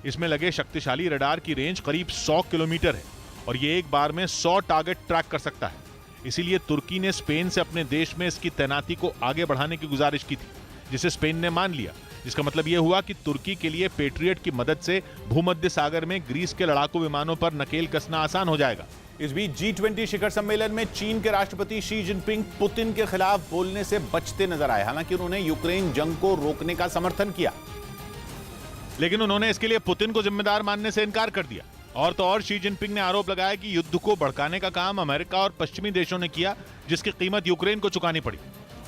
इसमें लगे शक्तिशाली रडार की रेंज करीब 100 किलोमीटर है और ये एक बार में 100 टारगेट ट्रैक कर सकता है। इसीलिए तुर्की ने स्पेन से अपने देश में इसकी तैनाती को आगे बढ़ाने की गुजारिश की थी, जिसे स्पेन ने मान लिया। जिसका मतलब यह हुआ कि तुर्की के लिए पेट्रियट की मदद से भूमध्य सागर में ग्रीस के लड़ाकू विमानों पर नकेल कसना आसान हो जाएगा। इस बीच G20 शिखर सम्मेलन में चीन के राष्ट्रपति शी जिनपिंग पुतिन के खिलाफ बोलने से बचते नजर आए। हालांकि उन्होंने यूक्रेन जंग को रोकने का समर्थन किया, लेकिन उन्होंने इसके लिए पुतिन को जिम्मेदार मानने से इनकार कर दिया। और तो और शी जिनपिंग ने आरोप लगाया कि युद्ध को भड़काने का काम अमेरिका और पश्चिमी देशों ने किया, जिसकी कीमत यूक्रेन को चुकानी पड़ी।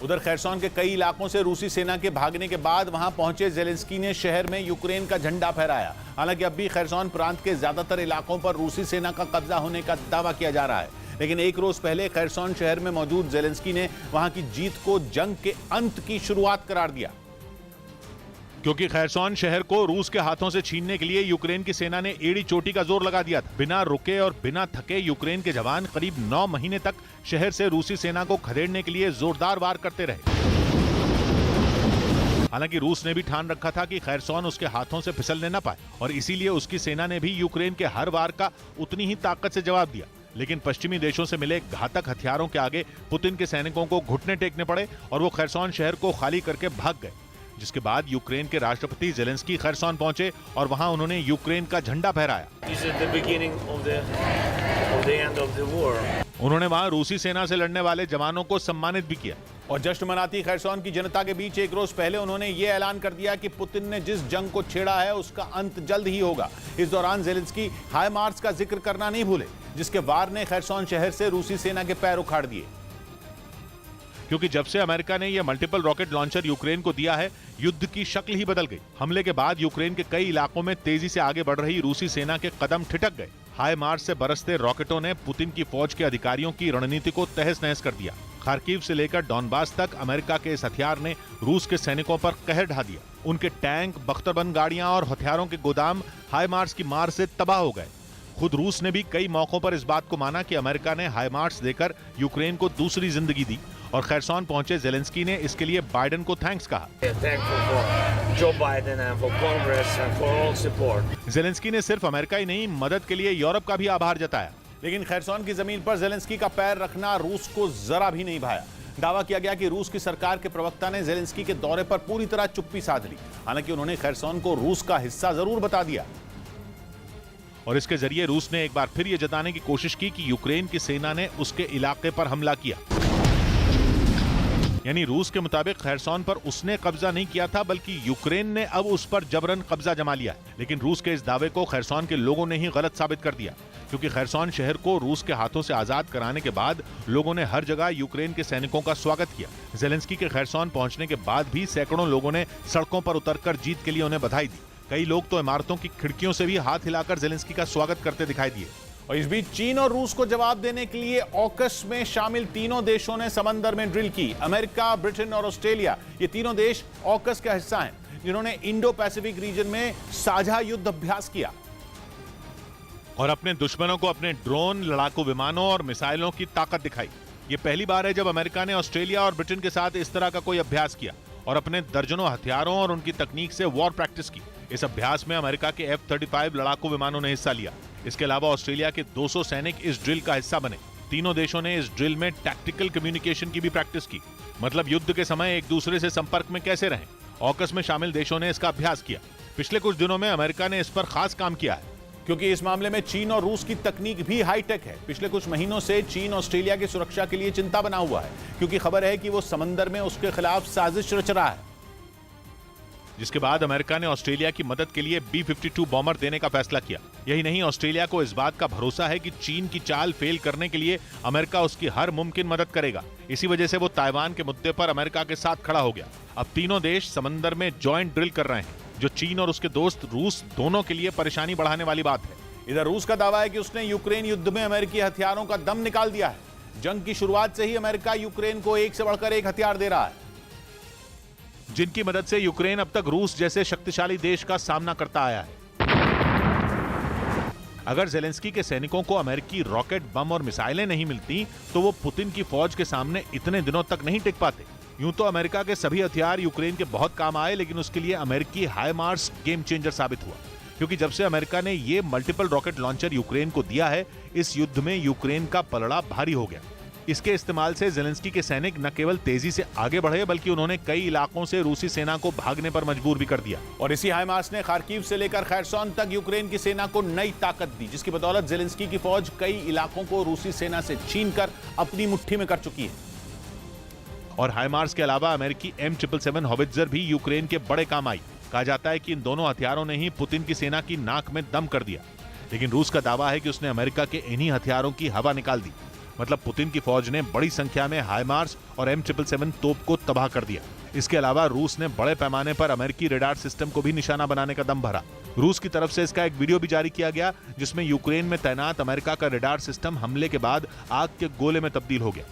उधर खैरसॉन के कई इलाकों से रूसी सेना के भागने के बाद वहां पहुंचे जेलेंस्की ने शहर में यूक्रेन का झंडा फहराया। हालांकि अब भी खैरसॉन प्रांत के ज्यादातर इलाकों पर रूसी सेना का कब्जा होने का दावा किया जा रहा है, लेकिन एक रोज पहले खैरसॉन शहर में मौजूद जेलेंस्की ने वहां की जीत को जंग के अंत की शुरुआत करार दिया। क्योंकि खैरसॉन शहर को रूस के हाथों से छीनने के लिए यूक्रेन की सेना ने एड़ी चोटी का जोर लगा दिया था। बिना रुके और बिना थके यूक्रेन के जवान करीब 9 महीने तक शहर से रूसी सेना को खदेड़ने के लिए जोरदार वार करते रहे। हालांकि रूस ने भी ठान रखा था कि खैरसॉन उसके हाथों से फिसलने न पाए और इसीलिए उसकी सेना ने भी यूक्रेन के हर वार का उतनी ही ताकत से जवाब दिया। लेकिन पश्चिमी देशों से मिले घातक हथियारों के आगे पुतिन के सैनिकों को घुटने टेकने पड़े और वो खैरसॉन शहर को खाली करके भाग गए। जिसके बाद यूक्रेन के राष्ट्रपति जेलेंस्की खैरसॉन पहुंचे और वहां उन्होंने यूक्रेन का झंडा फहराया। उन्होंने वहां रूसी सेना से लड़ने वाले जवानों को सम्मानित भी किया। और जश्न मनाती खैरसॉन की जनता के बीच एक रोज पहले उन्होंने ये ऐलान कर दिया कि पुतिन ने जिस जंग को छेड़ा है उसका अंत जल्द ही होगा। इस दौरान जेलेंस्की हाई मार्च का जिक्र करना नहीं भूले, जिसके वार ने खैरसॉन शहर से रूसी सेना के पैर उखाड़ दिए। क्योंकि जब से अमेरिका ने यह मल्टीपल रॉकेट लॉन्चर यूक्रेन को दिया है, युद्ध की शक्ल ही बदल गई। हमले के बाद यूक्रेन के कई इलाकों में तेजी से आगे बढ़ रही रूसी सेना के कदम ठिठक गए। हाई मार्च से बरसते रॉकेटों ने पुतिन की फौज के अधिकारियों की रणनीति को तहस नहस कर दिया। खार्किव से लेकर डॉनबास तक अमेरिका के इस हथियार ने रूस के सैनिकों पर कहर ढा दिया। उनके टैंक, बख्तरबंद गाड़ियां और हथियारों के गोदाम हाई मार्च की मार से तबाह हो गए। खुद रूस ने भी कई मौकों पर इस बात को माना कि अमेरिका ने हाई मार्च देकर यूक्रेन को दूसरी जिंदगी दी और खैरसॉन पहुंचे जेलेंस्की ने इसके लिए बाइडेन को थैंक्स कहा। जेलेंस्की ने सिर्फ अमेरिका ही नहीं, मदद के लिए यूरोप का भी आभार जताया। लेकिन खैरसॉन की जमीन पर जेलेंस्की का पैर रखना रूस को जरा भी नहीं भाया। दावा किया गया कि रूस की सरकार के प्रवक्ता ने जेलेंस्की के दौरे पर पूरी तरह चुप्पी साध ली। हालांकि उन्होंने खैरसॉन को रूस का हिस्सा जरूर बता दिया और इसके जरिए रूस ने एक बार फिर यह जताने की कोशिश की कि यूक्रेन की सेना ने उसके इलाके पर हमला किया। यानी रूस के मुताबिक खैरसॉन पर उसने कब्जा नहीं किया था, बल्कि यूक्रेन ने अब उस पर जबरन कब्जा जमा लिया। लेकिन रूस के इस दावे को खैरसॉन के लोगों ने ही गलत साबित कर दिया, क्योंकि खैरसॉन शहर को रूस के हाथों से आजाद कराने के बाद लोगों ने हर जगह यूक्रेन के सैनिकों का स्वागत किया। जेलेंस्की के खैरसॉन पहुंचने के बाद भी सैकड़ों लोगों ने सड़कों पर उतरकर जीत के लिए उन्हें बधाई दी। कई लोग तो इमारतों की खिड़कियों से भी हाथ हिलाकर जेलेंस्की का स्वागत करते दिखाई दिए। और इस बीच चीन और रूस को जवाब देने के लिए ऑकस में शामिल तीनों देशों ने समंदर में ड्रिल की। अमेरिका, ब्रिटेन और ऑस्ट्रेलिया, ये तीनों देश ऑकस का हिस्सा हैं, जिन्होंने इंडो पैसिफिक रीजन में साझा युद्ध अभ्यास किया और अपने दुश्मनों को अपने ड्रोन, लड़ाकू विमानों और मिसाइलों की ताकत दिखाई। ये पहली बार है जब अमेरिका ने ऑस्ट्रेलिया और ब्रिटेन के साथ इस तरह का कोई अभ्यास किया और अपने दर्जनों हथियारों और उनकी तकनीक से वॉर प्रैक्टिस की। इस अभ्यास में अमेरिका के F-35 लड़ाकू विमानों ने हिस्सा लिया। इसके अलावा ऑस्ट्रेलिया के 200 सैनिक इस ड्रिल का हिस्सा बने। तीनों देशों ने इस ड्रिल में टैक्टिकल कम्युनिकेशन की भी प्रैक्टिस की, मतलब युद्ध के समय एक दूसरे से संपर्क में कैसे रहें। ऑकस में शामिल देशों ने इसका अभ्यास किया। पिछले कुछ दिनों में अमेरिका ने इस पर खास काम किया है, क्योंकि इस मामले में चीन और रूस की तकनीक भी हाईटेक है। पिछले कुछ महीनों से चीन ऑस्ट्रेलिया की सुरक्षा के लिए चिंता बना हुआ है, क्योंकि खबर है कि वो समंदर में उसके खिलाफ साजिश रच रहा है। जिसके बाद अमेरिका ने ऑस्ट्रेलिया की मदद के लिए B-52 बॉम्बर देने का फैसला किया। यही नहीं, ऑस्ट्रेलिया को इस बात का भरोसा है कि चीन की चाल फेल करने के लिए अमेरिका उसकी हर मुमकिन मदद करेगा। इसी वजह से वो ताइवान के मुद्दे पर अमेरिका के साथ खड़ा हो गया। अब तीनों देश समंदर में जॉइंट ड्रिल कर रहे हैं, जो चीन और उसके दोस्त रूस दोनों के लिए परेशानी बढ़ाने वाली बात है। इधर रूस का दावा है कि उसने यूक्रेन युद्ध में अमेरिकी हथियारों का दम निकाल दिया है। जंग की शुरुआत से ही अमेरिका यूक्रेन को एक से बढ़कर एक हथियार दे रहा है, जिनकी मदद से यूक्रेन अब तक रूस जैसे शक्तिशाली देश का सामना करता आया है। अगर जेलेंस्की के सैनिकों को अमेरिकी रॉकेट, बम और मिसाइलें नहीं मिलती तो वो पुतिन की फौज के सामने इतने दिनों तक नहीं टिक पाते। यूं तो अमेरिका के सभी हथियार यूक्रेन के बहुत काम आए, लेकिन उसके लिए अमेरिकी हाइमार्स गेम चेंजर साबित हुआ, क्योंकि जब से अमेरिका ने ये मल्टीपल रॉकेट लॉन्चर यूक्रेन को दिया है, इस युद्ध में यूक्रेन का पलड़ा भारी हो गया। इसके इस्तेमाल से जेलेंस्की के सैनिक न केवल तेजी से आगे बढ़े, बल्कि उन्होंने कई इलाकों से रूसी सेना को भागने पर मजबूर भी कर दिया। और इसी हाइमार्स ने खार्किव से लेकर खैरसोन तक यूक्रेन की सेना को नई ताकत दी, जिसकी बदौलत जेलेंस्की की फौज कई इलाकों को रूसी सेना से छीनकर अपनी मुट्ठी में कर चुकी है। और हाइमार्स के अलावा अमेरिकी M777 हॉवित्जर भी यूक्रेन के बड़े काम आई। कहा जाता है कि इन दोनों हथियारों ने ही पुतिन की सेना की नाक में दम कर दिया। लेकिन रूस का दावा है कि उसने अमेरिका के इन्हीं हथियारों की हवा निकाल दी। मतलब पुतिन की फौज ने बड़ी संख्या में हाइमार्स और M777 तोप को तबाह कर दिया। इसके अलावा रूस ने बड़े पैमाने पर अमेरिकी रेडार सिस्टम को भी निशाना बनाने का दम भरा। रूस की तरफ से इसका एक वीडियो भी जारी किया गया, जिसमें यूक्रेन में तैनात अमेरिका का रेडार सिस्टम हमले के बाद आग के गोले में तब्दील हो गया।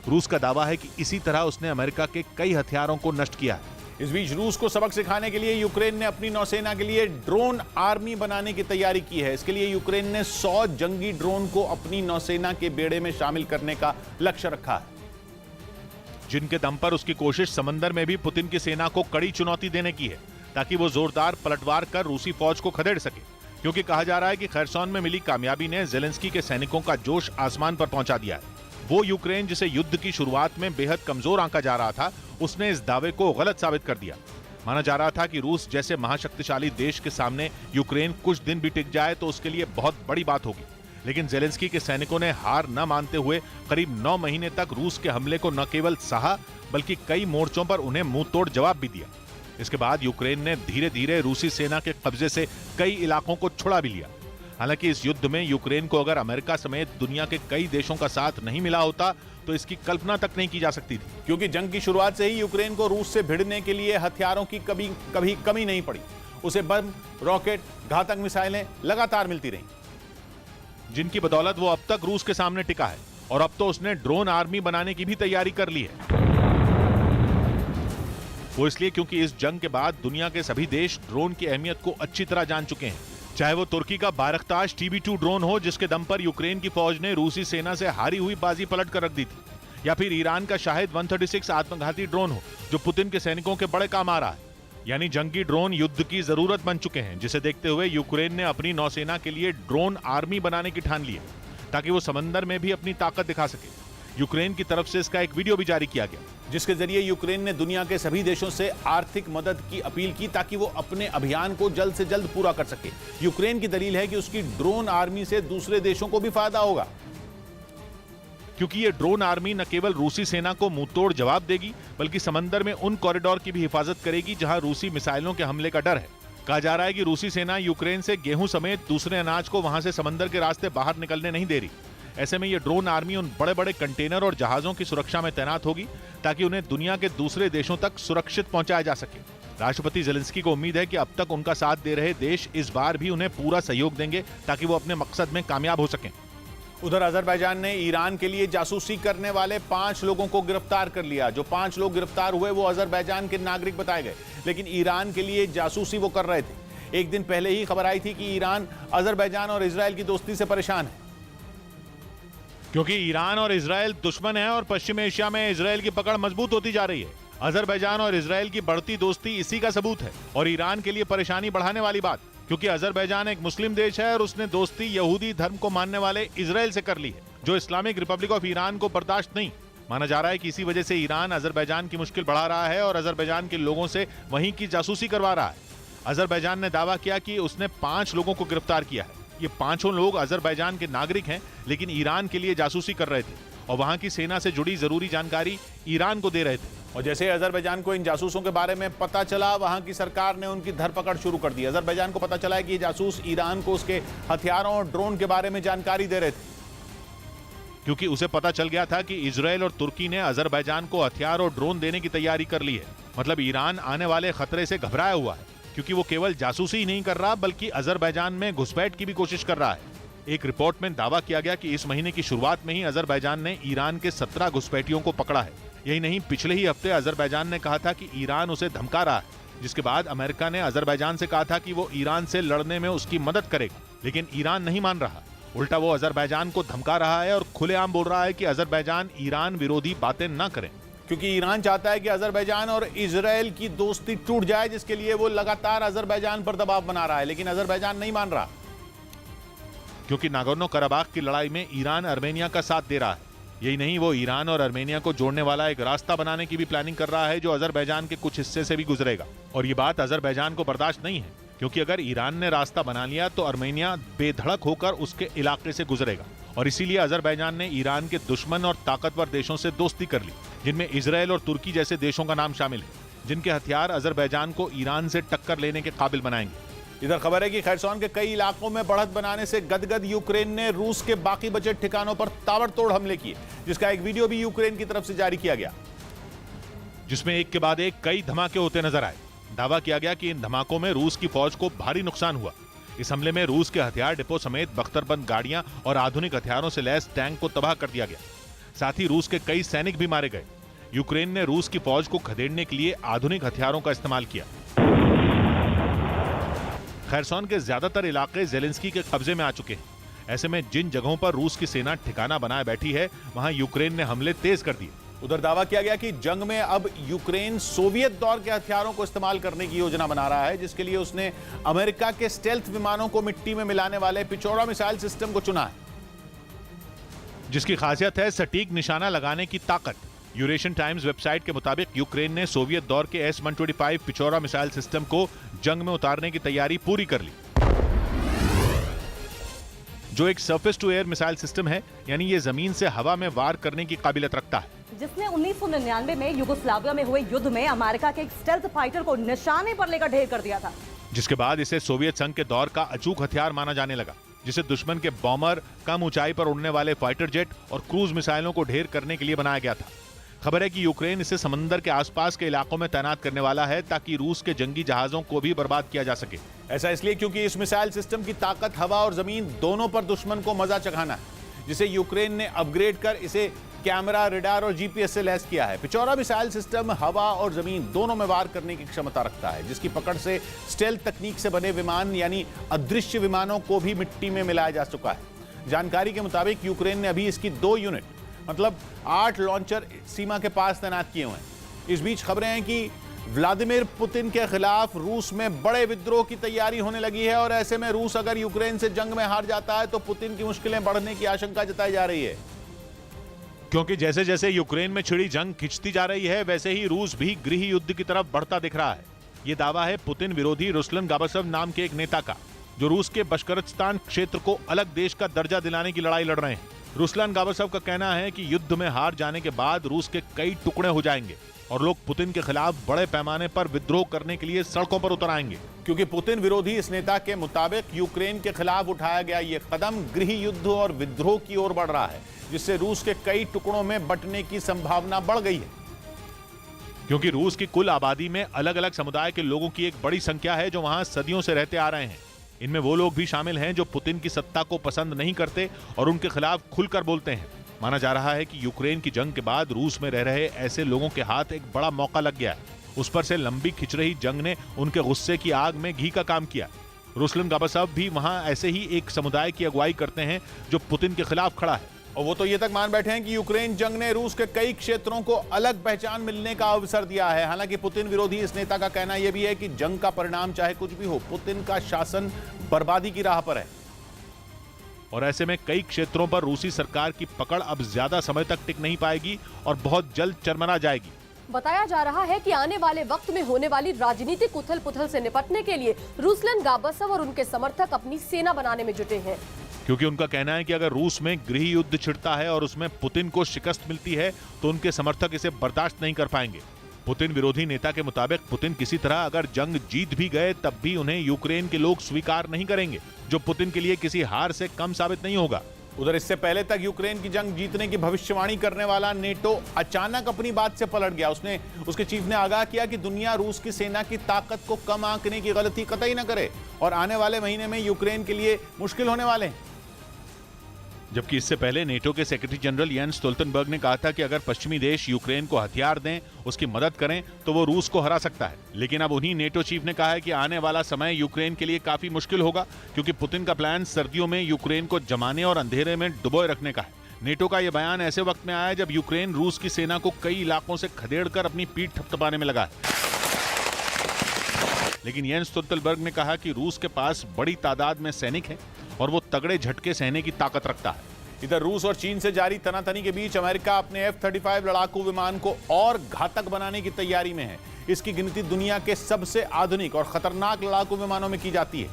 रूस का दावा है कि इसी तरह उसने अमेरिका के कई हथियारों को नष्ट किया है। इस बीच रूस को सबक सिखाने के लिए यूक्रेन ने अपनी नौसेना के लिए ड्रोन आर्मी बनाने की तैयारी की है। इसके लिए यूक्रेन ने 100 जंगी ड्रोन को अपनी नौसेना के बेड़े में शामिल करने का लक्ष्य रखा है, जिनके दम पर उसकी कोशिश समंदर में भी पुतिन की सेना को कड़ी चुनौती देने की है, ताकि वो जोरदार पलटवार कर रूसी फौज को खदेड़ सके। क्योंकि कहा जा रहा है कि खैरसोन में मिली कामयाबी ने जेलेंस्की के सैनिकों का जोश आसमान पर पहुंचा दिया है। वो यूक्रेन जिसे युद्ध की शुरुआत में बेहद कमजोर आंका जा रहा था, उसने इस दावे को गलत साबित कर दिया। माना जा रहा था कि रूस जैसे महाशक्तिशाली देश के सामने यूक्रेन कुछ दिन भी टिक जाए तो उसके लिए बहुत बड़ी बात होगी। लेकिन जेलेंस्की के सैनिकों ने हार न मानते हुए करीब 9 महीने तक रूस के हमले को न केवल सहा, बल्कि कई मोर्चों पर उन्हें मुंह तोड़ जवाब भी दिया। इसके बाद यूक्रेन ने धीरे धीरे रूसी सेना के कब्जे से कई इलाकों को छुड़ा भी लिया। हालांकि इस युद्ध में यूक्रेन को अगर अमेरिका समेत दुनिया के कई देशों का साथ नहीं मिला होता तो इसकी कल्पना तक नहीं की जा सकती थी, क्योंकि जंग की शुरुआत से ही यूक्रेन को रूस से भिड़ने के लिए हथियारों की कभी कमी नहीं पड़ी। उसे बम, रॉकेट, घातक मिसाइलें लगातार मिलती रहीं, जिनकी बदौलत वो अब तक रूस के सामने टिका है। और अब तो उसने ड्रोन आर्मी बनाने की भी तैयारी कर ली है। वो इसलिए क्योंकि इस जंग के बाद दुनिया के सभी देश ड्रोन की अहमियत को अच्छी तरह जान चुके हैं। चाहे वो तुर्की का बारकताश TB2 ड्रोन हो, जिसके दम पर यूक्रेन की फौज ने रूसी सेना से हारी हुई बाजी पलट कर रख दी थी, या फिर ईरान का शाहिद 136 आत्मघाती ड्रोन हो, जो पुतिन के सैनिकों के बड़े काम आ रहा है। यानी जंगी ड्रोन युद्ध की जरूरत बन चुके हैं, जिसे देखते हुए यूक्रेन ने अपनी नौसेना के लिए ड्रोन आर्मी बनाने की ठान ली है, ताकि वो समंदर में भी अपनी ताकत दिखा सके। यूक्रेन की तरफ से इसका एक वीडियो भी जारी किया गया, जिसके जरिए यूक्रेन ने दुनिया के सभी देशों से आर्थिक मदद की अपील की, ताकि वो अपने अभियान को जल्द से जल्द पूरा कर सके। यूक्रेन की दलील है कि उसकी ड्रोन आर्मी से दूसरे देशों को भी फायदा होगा, क्योंकि ये ड्रोन आर्मी न केवल रूसी सेना को मुंहतोड़ जवाब देगी, बल्कि समंदर में उन कॉरिडोर की भी हिफाजत करेगी जहां रूसी मिसाइलों के हमले का डर है। कहा जा रहा है कि रूसी सेना यूक्रेन से गेहूं समेत दूसरे अनाज को वहां से समंदर के रास्ते बाहर निकलने नहीं दे रही। ऐसे में ये ड्रोन आर्मी उन बड़े बड़े कंटेनर और जहाजों की सुरक्षा में तैनात होगी, ताकि उन्हें दुनिया के दूसरे देशों तक सुरक्षित पहुंचाया जा सके। राष्ट्रपति जेलेंस्की को उम्मीद है कि अब तक उनका साथ दे रहे देश इस बार भी उन्हें पूरा सहयोग देंगे, ताकि वो अपने मकसद में कामयाब हो सकें। उधर अजरबैजान ने ईरान के लिए जासूसी करने वाले 5 लोगों को गिरफ्तार कर लिया। जो 5 लोग गिरफ्तार हुए वो अजरबैजान के नागरिक बताए गए, लेकिन ईरान के लिए जासूसी वो कर रहे थे। एक दिन पहले ही खबर आई थी कि ईरान अजरबैजान और इजराइल की दोस्ती से परेशान है, क्योंकि ईरान और इजराइल दुश्मन है और पश्चिम एशिया में इजराइल की पकड़ मजबूत होती जा रही है। अजरबैजान और इजराइल की बढ़ती दोस्ती इसी का सबूत है, और ईरान के लिए परेशानी बढ़ाने वाली बात, क्योंकि अजरबैजान एक मुस्लिम देश है और उसने दोस्ती यहूदी धर्म को मानने वाले इजराइल से कर ली है, जो इस्लामिक रिपब्लिक ऑफ ईरान को बर्दाश्त नहीं। माना जा रहा है कि इसी वजह से ईरान अजरबैजान की मुश्किल बढ़ा रहा है और अजरबैजान के लोगों से वहीं की जासूसी करवा रहा है। अजरबैजान ने दावा किया कि उसने 5 लोगों को गिरफ्तार किया है। ये 5 लोग अजरबैजान के नागरिक हैं, लेकिन ईरान के लिए जासूसी कर रहे थे। और वहां की सेना से जुड़ी जरूरी जानकारी ईरान को दे रहे थे। और जैसे अजरबैजान को इन जासूसों के बारे में पता चला, वहां की सरकार ने उनकी धरपकड़ शुरू कर दी। अजरबैजान को पता चला है कि ये जासूस ईरान को उसके हथियारों और ड्रोन के बारे में जानकारी दे रहे थे, क्योंकि उसे पता चल गया था कि इजराइल और तुर्की ने अजरबैजान को हथियार और ड्रोन देने की तैयारी कर ली है। मतलब ईरान आने वाले खतरे से घबराया हुआ है, क्योंकि वो केवल जासूसी ही नहीं कर रहा बल्कि अजरबैजान में घुसपैठ की भी कोशिश कर रहा है। एक रिपोर्ट में दावा किया गया कि इस महीने की शुरुआत में ही अजरबैजान ने ईरान के 17 घुसपैठियों को पकड़ा है। यही नहीं, पिछले ही हफ्ते अजरबैजान ने कहा था कि ईरान उसे धमका रहा है, जिसके बाद अमेरिका ने अजरबैजान से कहा था कि वो ईरान से लड़ने में उसकी मदद करेगा, लेकिन ईरान नहीं मान रहा। उल्टा वो अजरबैजान को धमका रहा है और खुलेआम बोल रहा है कि अजरबैजान ईरान विरोधी बातें न करें, क्योंकि ईरान चाहता है कि अजरबैजान और इजराइल की दोस्ती टूट जाए, जिसके लिए वो लगातार अजरबैजान पर दबाव बना रहा है, लेकिन अजरबैजान नहीं मान रहा। क्योंकि नागोर्नो कराबाख की लड़ाई में ईरान अर्मेनिया का साथ दे रहा है। यही नहीं, वो ईरान और अर्मेनिया को जोड़ने वाला एक रास्ता बनाने की भी प्लानिंग कर रहा है, जो अजरबैजान के कुछ हिस्से से भी गुजरेगा। और ये बात अजरबैजान को बर्दाश्त नहीं है, क्योंकि अगर ईरान ने रास्ता बना लिया तो अर्मेनिया बेधड़क होकर उसके इलाके से गुजरेगा। और इसीलिए अजरबैजान ने ईरान के दुश्मन और ताकतवर देशों से दोस्ती कर ली, जिनमें इजराइल और तुर्की जैसे देशों का नाम शामिल है, जिनके हथियार अजरबैजान को ईरान से टक्कर लेने के काबिल बनाएंगे। इधर खबर है कि खैरसॉन के कई इलाकों में बढ़त बनाने से गदगद यूक्रेन ने रूस के बाकी बचे ठिकानों पर ताबड़तोड़ हमले किए, जिसका एक वीडियो भी यूक्रेन की तरफ से जारी किया गया, जिसमें एक के बाद एक कई धमाके होते नजर आए। दावा किया गया कि इन धमाकों में रूस की फौज को भारी नुकसान हुआ। इस हमले में रूस के हथियार डिपो समेत बख्तरबंद गाड़ियां और आधुनिक हथियारों से लैस टैंक को तबाह कर दिया गया। साथ ही रूस के कई सैनिक भी मारे गए। यूक्रेन ने रूस की फौज को खदेड़ने के लिए आधुनिक हथियारों का इस्तेमाल किया। खैरसॉन के ज्यादातर इलाके जेलेंस्की के कब्जे में आ चुके हैं। ऐसे में जिन जगहों पर रूस की सेना ठिकाना बनाए बैठी है, वहां यूक्रेन ने हमले तेज कर दिए। उधर दावा किया गया कि जंग में अब यूक्रेन सोवियत दौर के हथियारों को इस्तेमाल करने की योजना बना रहा है, जिसके लिए उसने अमेरिका के स्टेल्थ विमानों को मिट्टी में मिलाने वाले पिचौरा मिसाइल सिस्टम को चुना है, जिसकी खासियत है सटीक निशाना लगाने की ताकत। यूरेशियन टाइम्स वेबसाइट के मुताबिक यूक्रेन ने सोवियत दौर के S-125 पिचौरा मिसाइल सिस्टम को जंग में उतारने की तैयारी पूरी कर ली, जो एक surface to air missile system है, यानी ये जमीन से हवा में वार करने की काबिलियत रखता है, जिसने 1999 में यूगोस्लाविया में हुए युद्ध में अमेरिका के एक स्टेल्थ फाइटर को निशाने पर लेकर ढेर कर दिया था। जिसके बाद इसे सोवियत संघ के दौर का अचूक हथियार माना जाने लगा, जिसे दुश्मन के बॉमर, कम ऊंचाई पर उड़ने वाले फाइटर जेट और क्रूज मिसाइलों को ढेर करने के लिए बनाया गया था। खबर है कि यूक्रेन इसे समंदर के आसपास के इलाकों में तैनात करने वाला है, ताकि रूस के जंगी जहाजों को भी बर्बाद किया जा सके। ऐसा इसलिए क्योंकि इस मिसाइल सिस्टम की ताकत हवा और जमीन दोनों पर दुश्मन को मजा चखाना है, जिसे यूक्रेन ने अपग्रेड कर इसे कैमरा, रडार और जीपीएस से लैस किया है। पिचौरा मिसाइल सिस्टम हवा और जमीन दोनों में वार करने की क्षमता रखता है, जिसकी पकड़ से स्टेल्थ तकनीक से बने विमान यानी अदृश्य विमानों को भी मिट्टी में मिलाया जा चुका है। जानकारी के मुताबिक यूक्रेन ने अभी इसकी 2 यूनिट मतलब 8 लॉन्चर सीमा के पास तैनात किए हुए हैं। इस बीच खबरें हैं कि व्लादिमीर पुतिन के खिलाफ रूस में बड़े विद्रोह की तैयारी होने लगी है, और ऐसे में रूस अगर यूक्रेन से जंग में हार जाता है तो पुतिन की मुश्किलें बढ़ने की आशंका जताई जा रही है। क्योंकि जैसे जैसे यूक्रेन में छिड़ी जंग खिंचती जा रही है, वैसे ही रूस भी गृह युद्ध की तरफ बढ़ता दिख रहा है। ये दावा है पुतिन विरोधी रुसलन गाबासव नाम के एक नेता का, जो रूस के बशकरस्तान क्षेत्र को अलग देश का दर्जा दिलाने की लड़ाई लड़ रहे हैं। रुसलान गाबासव का कहना है कि युद्ध में हार जाने के बाद रूस के कई टुकड़े हो जाएंगे और लोग पुतिन के खिलाफ बड़े पैमाने पर विद्रोह करने के लिए सड़कों पर उतर आएंगे। क्योंकि पुतिन विरोधी इस नेता के मुताबिक यूक्रेन के खिलाफ उठाया गया ये कदम गृह युद्ध और विद्रोह की ओर बढ़ रहा है, जिससे रूस के कई टुकड़ों में बंटने की संभावना बढ़ गई है। क्योंकि रूस की कुल आबादी में अलग अलग समुदाय के लोगों की एक बड़ी संख्या है, जो वहां सदियों से रहते आ रहे हैं। इनमें वो लोग भी शामिल हैं जो पुतिन की सत्ता को पसंद नहीं करते और उनके खिलाफ खुलकर बोलते हैं। माना जा रहा है कि यूक्रेन की जंग के बाद रूस में रह रहे ऐसे लोगों के हाथ एक बड़ा मौका लग गया है। उस पर से लंबी खिंच रही जंग ने उनके गुस्से की आग में घी का काम किया। रुसलन गाबासव भी वहां ऐसे ही एक समुदाय की अगुवाई करते हैं जो पुतिन के खिलाफ खड़ा है, और वो तो ये तक मान बैठे हैं कि यूक्रेन जंग ने रूस के कई क्षेत्रों को अलग पहचान मिलने का अवसर दिया है। हालांकि पुतिन विरोधी इस नेता का कहना यह भी है कि जंग का परिणाम चाहे कुछ भी हो, पुतिन का शासन बर्बादी की राह पर है। और ऐसे में कई क्षेत्रों पर रूसी सरकार की पकड़ अब ज्यादा समय तक टिक नहीं पाएगी और बहुत जल्द चरमरा जाएगी। बताया जा रहा है कि आने वाले वक्त में होने वाली राजनीतिक उथल-पुथल से निपटने के लिए रुसलन गाबासव और उनके समर्थक अपनी सेना बनाने में जुटे हैं। क्योंकि उनका कहना है कि अगर रूस में गृह युद्ध छिड़ता है और उसमें पुतिन को शिकस्त मिलती है तो उनके समर्थक इसे बर्दाश्त नहीं कर पाएंगे। पुतिन विरोधी नेता के मुताबिक पुतिन किसी तरह अगर जंग जीत भी गए तब भी उन्हें यूक्रेन के लोग स्वीकार नहीं करेंगे, जो पुतिन के लिए किसी हार से कम साबित नहीं होगा। उधर इससे पहले तक यूक्रेन की जंग जीतने की भविष्यवाणी करने वाला नेटो अचानक अपनी बात से पलट गया। उसके चीफ ने आगाह किया कि दुनिया रूस की सेना की ताकत को कम आंकने की गलती कतई न करे और आने वाले महीने में यूक्रेन के लिए मुश्किल होने वाले हैं। जबकि इससे पहले नेटो के सेक्रेटरी जनरल येंस स्टोल्टनबर्ग ने कहा था कि अगर पश्चिमी देश यूक्रेन को हथियार दें, उसकी मदद करें तो वो रूस को हरा सकता है। लेकिन अब उन्हीं नेटो चीफ ने कहा है कि आने वाला समय यूक्रेन के लिए काफी मुश्किल होगा, क्योंकि पुतिन का प्लान सर्दियों में यूक्रेन को जमाने और अंधेरे में डुबोए रखने का है। नेटो का यह बयान ऐसे वक्त में आया जब यूक्रेन रूस की सेना को कई इलाकों से खदेड़कर अपनी पीठ थपथपाने में लगा है। लेकिन येंस स्टोल्टनबर्ग ने कहा कि रूस के पास बड़ी तादाद में सैनिक हैं और वो तगड़े झटके सहने की ताकत रखता है। इधर रूस और चीन से जारी तनातनी के बीच अमेरिका अपने F-35 लड़ाकू विमान को और घातक बनाने की तैयारी में है। इसकी गिनती दुनिया के सबसे आधुनिक और खतरनाक लड़ाकू विमानों में की जाती है,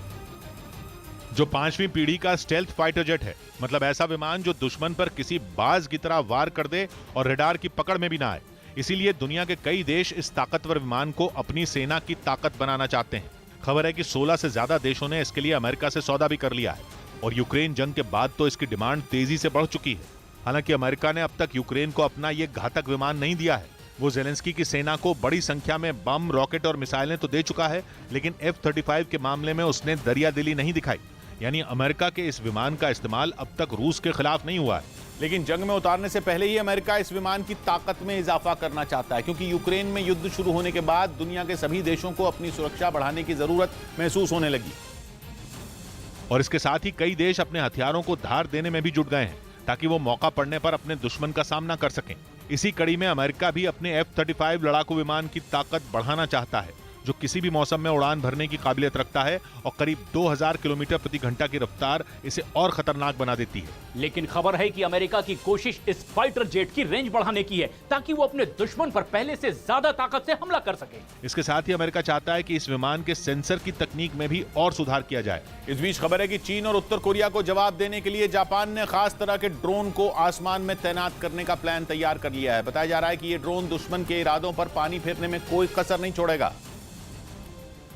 जो 5वीं पीढ़ी का स्टेल्थ फाइटर जेट है। मतलब ऐसा विमान जो दुश्मन पर किसी बाज की तरह वार कर दे और रडार की पकड़ में भी ना आए। इसीलिए दुनिया के कई देश इस ताकतवर विमान को अपनी सेना की ताकत बनाना चाहते हैं। खबर है कि 16 से ज्यादा देशों ने इसके लिए अमेरिका से सौदा भी कर लिया है और यूक्रेन जंग के बाद तो इसकी डिमांड तेजी से बढ़ चुकी है। हालांकि अमेरिका ने अब तक यूक्रेन को अपना ये घातक विमान नहीं दिया है। वो ज़ेलेंस्की की सेना को बड़ी संख्या में बम, रॉकेट और मिसाइलें तो दे चुका है, लेकिन F-35 के मामले में उसने दरियादिली नहीं दिखाई। यानी अमेरिका के इस विमान का इस्तेमाल अब तक रूस के खिलाफ नहीं हुआ है। लेकिन जंग में उतारने से पहले ही अमेरिका इस विमान की ताकत में इजाफा करना चाहता है, क्योंकि यूक्रेन में युद्ध शुरू होने के बाद दुनिया के सभी देशों को अपनी सुरक्षा बढ़ाने की जरूरत महसूस होने लगी और इसके साथ ही कई देश अपने हथियारों को धार देने में भी जुट गए हैं ताकि वो मौका पड़ने पर अपने दुश्मन का सामना कर सकें। इसी कड़ी में अमेरिका भी अपने F-35 लड़ाकू विमान की ताकत बढ़ाना चाहता है, जो किसी भी मौसम में उड़ान भरने की काबिलियत रखता है और करीब 2000 किलोमीटर प्रति घंटा की रफ्तार इसे और खतरनाक बना देती है। लेकिन खबर है कि अमेरिका की कोशिश इस फाइटर जेट की रेंज बढ़ाने की है ताकि वो अपने दुश्मन पर पहले से ज्यादा ताकत से हमला कर सके। इसके साथ ही अमेरिका चाहता है कि इस विमान के सेंसर की तकनीक में भी और सुधार किया जाए। इस बीच खबर है कि चीन और उत्तर कोरिया को जवाब देने के लिए जापान ने खास तरह के ड्रोन को आसमान में तैनात करने का प्लान तैयार कर लिया है। बताया जा रहा है कि ये ड्रोन दुश्मन के इरादों पर पानी फेरने में कोई कसर नहीं छोड़ेगा,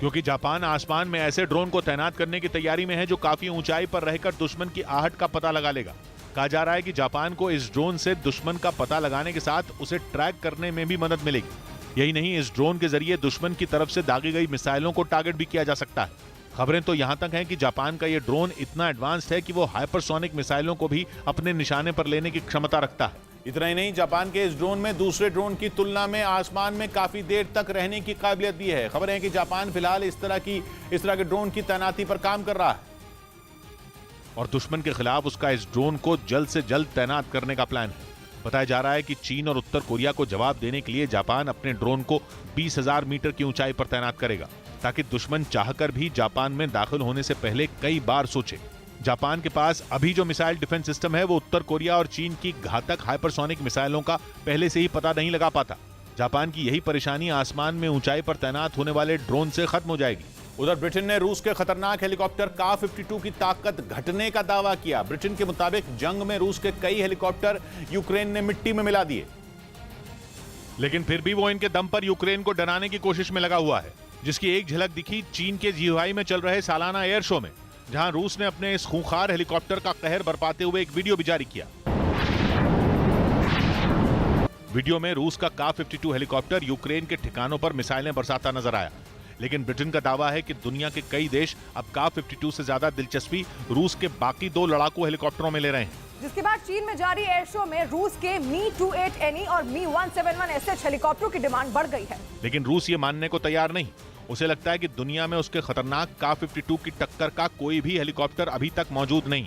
क्योंकि जापान आसमान में ऐसे ड्रोन को तैनात करने की तैयारी में है जो काफी ऊंचाई पर रहकर दुश्मन की आहट का पता लगा लेगा। कहा जा रहा है कि जापान को इस ड्रोन से दुश्मन का पता लगाने के साथ उसे ट्रैक करने में भी मदद मिलेगी। यही नहीं, इस ड्रोन के जरिए दुश्मन की तरफ से दागी गई मिसाइलों को टारगेट भी किया जा सकता है। खबरें तो यहां तक हैं कि जापान का यह ड्रोन इतना एडवांस्ड है कि वो हाइपरसोनिक मिसाइलों को भी अपने निशाने पर लेने की क्षमता रखता है। इतना ही नहीं, जापान के इस ड्रोन में दूसरे ड्रोन की तुलना में आसमान में काफी देर तक रहने की काबिलियत भी है। खबर है कि जापान फिलहाल इस तरह के ड्रोन की तैनाती पर काम कर रहा है और दुश्मन के खिलाफ उसका इस ड्रोन को जल्द से जल्द तैनात करने का प्लान है। बताया जा रहा है कि चीन और उत्तर कोरिया को जवाब देने के लिए जापान अपने ड्रोन को 20,000 मीटर की ऊंचाई पर तैनात करेगा, ताकि दुश्मन चाहकर भी जापान में दाखिल होने से पहले कई बार सोचे। जापान के पास अभी जो मिसाइल डिफेंस सिस्टम है वो उत्तर कोरिया और चीन की घातक हाइपरसोनिक मिसाइलों का पहले से ही पता नहीं लगा पाता। जापान की यही परेशानी आसमान में ऊंचाई पर तैनात होने वाले ड्रोन से खत्म हो जाएगी। उधर ब्रिटेन ने रूस के खतरनाक हेलीकॉप्टर का-52 की ताकत घटने का दावा किया। ब्रिटेन के मुताबिक जंग में रूस के कई हेलीकॉप्टर यूक्रेन ने मिट्टी में मिला दिए, लेकिन फिर भी वो इनके दम पर यूक्रेन को डराने की कोशिश में लगा हुआ है, जिसकी एक झलक दिखी चीन के जीहाई में चल रहे सालाना एयर शो में, जहां रूस ने अपने इस खूंखार हेलीकॉप्टर का कहर बरपाते हुए एक वीडियो भी जारी किया। वीडियो में रूस का का-52 हेलीकॉप्टर यूक्रेन के ठिकानों पर मिसाइलें बरसाता नजर आया। लेकिन ब्रिटेन का दावा है कि दुनिया के कई देश अब का-52 से ज्यादा दिलचस्पी रूस के बाकी 2 लड़ाकू हेलीकॉप्टरों में ले रहे हैं। जिसके बाद चीन में जारी एयर शो में रूस के Mi-28NE और Mi-171SH हेलीकॉप्टरों की डिमांड बढ़ गई है। लेकिन रूस ये मानने को तैयार नहीं। उसे लगता है कि दुनिया में उसके खतरनाक का-52 की टक्कर का कोई भी हेलीकॉप्टर अभी तक मौजूद नहीं।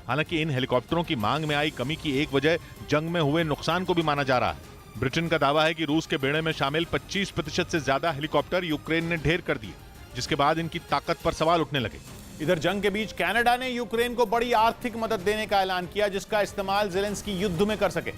हालांकि इन हेलीकॉप्टरों की मांग में आई कमी की एक वजह जंग में हुए नुकसान को भी माना जा रहा है। ब्रिटेन का दावा है कि रूस के बेड़े में शामिल 25% से ज्यादा हेलीकॉप्टर यूक्रेन ने ढेर कर दिए, जिसके बाद इनकी ताकत पर सवाल उठने लगे। इधर जंग के बीच कनाडा ने यूक्रेन को बड़ी आर्थिक मदद देने का ऐलान किया, जिसका इस्तेमाल ज़ेलेंस्की युद्ध में कर सके।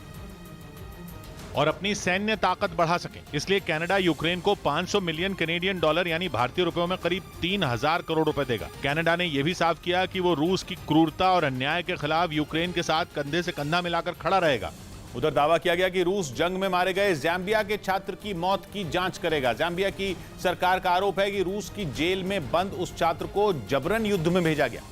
और अपनी सैन्य ताकत बढ़ा सकें। इसलिए कनाडा यूक्रेन को 500 मिलियन कैनेडियन डॉलर यानी भारतीय रुपयों में करीब 3000 करोड़ रुपए देगा। कनाडा ने यह भी साफ किया कि वो रूस की क्रूरता और अन्याय के खिलाफ यूक्रेन के साथ कंधे से कंधा मिलाकर खड़ा रहेगा। उधर दावा किया गया कि रूस जंग में मारे गए जाम्बिया के छात्र की मौत की जांच करेगा। जाम्बिया की सरकार का आरोप है कि रूस की जेल में बंद उस छात्र को जबरन युद्ध में भेजा गया,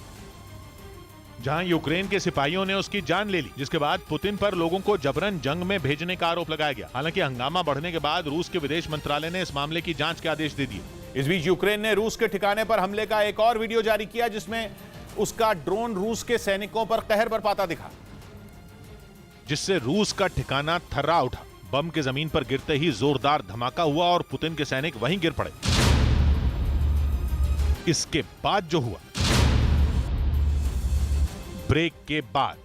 जहां यूक्रेन के सिपाहियों ने उसकी जान ले ली, जिसके बाद पुतिन पर लोगों को जबरन जंग में भेजने का आरोप लगाया गया। हालांकि हंगामा बढ़ने के बाद रूस के विदेश मंत्रालय ने इस मामले की जांच के आदेश दे दिए। इस बीच यूक्रेन ने रूस के ठिकाने पर हमले का एक और वीडियो जारी किया, जिसमें उसका ड्रोन रूस के सैनिकों पर कहर बरपाता दिखा, जिससे रूस का ठिकाना थर्रा उठा। बम के जमीन पर गिरते ही जोरदार धमाका हुआ और पुतिन के सैनिक वहीं गिर पड़े। इसके बाद जो हुआ, ब्रेक के बाद,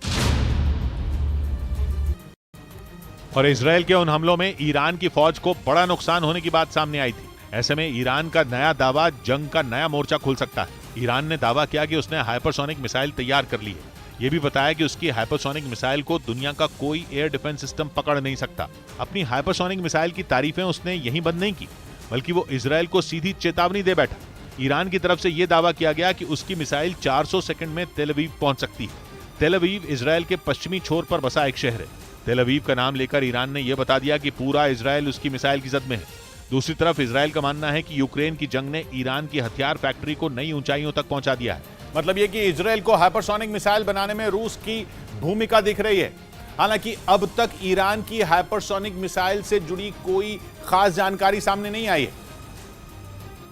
और इजरायल के उन हमलों में ईरान की फौज को बड़ा नुकसान होने की बात सामने आई थी। ऐसे में ईरान का नया दावा जंग का नया मोर्चा खोल सकता है। ईरान ने दावा किया कि उसने हाइपरसोनिक मिसाइल तैयार कर ली है। यह भी बताया कि उसकी हाइपरसोनिक मिसाइल को दुनिया का कोई एयर डिफेंस सिस्टम पकड़ नहीं सकता। अपनी हाइपरसोनिक मिसाइल की तारीफें उसने यहीं बंद नहीं की, बल्कि वो इजरायल को सीधी चेतावनी दे बैठा। ईरान की तरफ से यह दावा किया गया कि उसकी मिसाइल 400 सेकंड में तेल अवीव पहुंच सकती है। तेल अवीव इजरायल के पश्चिमी छोर पर बसा एक शहर है। तेल अवीव का नाम लेकर ईरान ने यह बता दिया कि पूरा इजरायल उसकी मिसाइल की जद में है। दूसरी तरफ इजरायल का मानना है कि यूक्रेन की जंग ने ईरान की हथियार फैक्ट्री को नई ऊंचाइयों तक पहुंचा दिया है। मतलब यह कि इजरायल को हाइपरसोनिक मिसाइल बनाने में रूस की भूमिका दिख रही है। हालांकि अब तक ईरान की हाइपरसोनिक मिसाइल से जुड़ी कोई खास जानकारी सामने नहीं आई है,